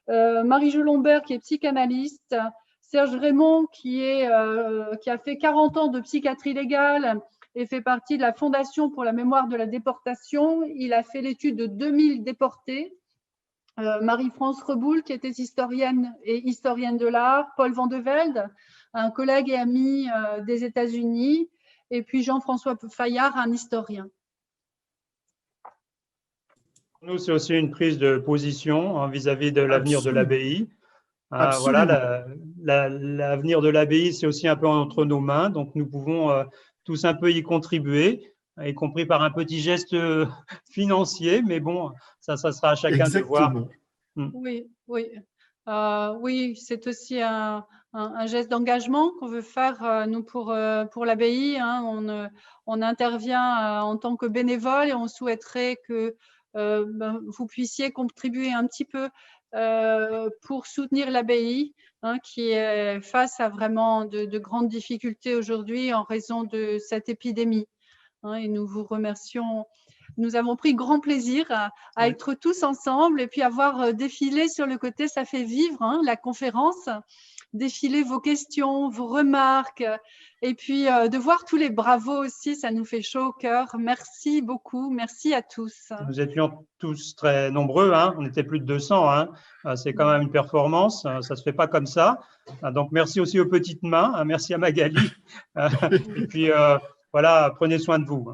Marie-Jo Lombert qui est psychanalyste, Serge Raymond qui a fait 40 ans de psychiatrie légale et fait partie de la Fondation pour la mémoire de la déportation. Il a fait l'étude de 2000 déportés. Marie-France Reboul, qui était historienne et historienne de l'art. Paul Van de Velde, un collègue et ami des États-Unis. Et puis Jean-François Fayard, un historien. Pour nous, c'est aussi une prise de position vis-à-vis de l'avenir de l'abbaye. Voilà, l'avenir de l'abbaye, c'est aussi un peu entre nos mains. Donc, nous pouvons tous un peu y contribuer, y compris par un petit geste financier, mais bon, ça sera à chacun de voir. Oui, oui. Oui, c'est aussi un geste d'engagement qu'on veut faire, nous, pour l'abbaye. Hein. On intervient en tant que bénévole et on souhaiterait que vous puissiez contribuer un petit peu pour soutenir l'abbaye, hein, qui est face à vraiment de grandes difficultés aujourd'hui en raison de cette épidémie. Hein, et nous vous remercions. Nous avons pris grand plaisir à être tous ensemble et puis avoir défilé sur le côté, ça fait vivre la conférence, défiler vos questions, vos remarques et puis de voir tous les bravos aussi, ça nous fait chaud au cœur. Merci beaucoup, merci à tous. Nous étions tous très nombreux, hein. On était plus de 200. Hein. C'est quand même une performance, ça ne se fait pas comme ça. Donc merci aussi aux petites mains, merci à Magali. Et puis voilà, prenez soin de vous.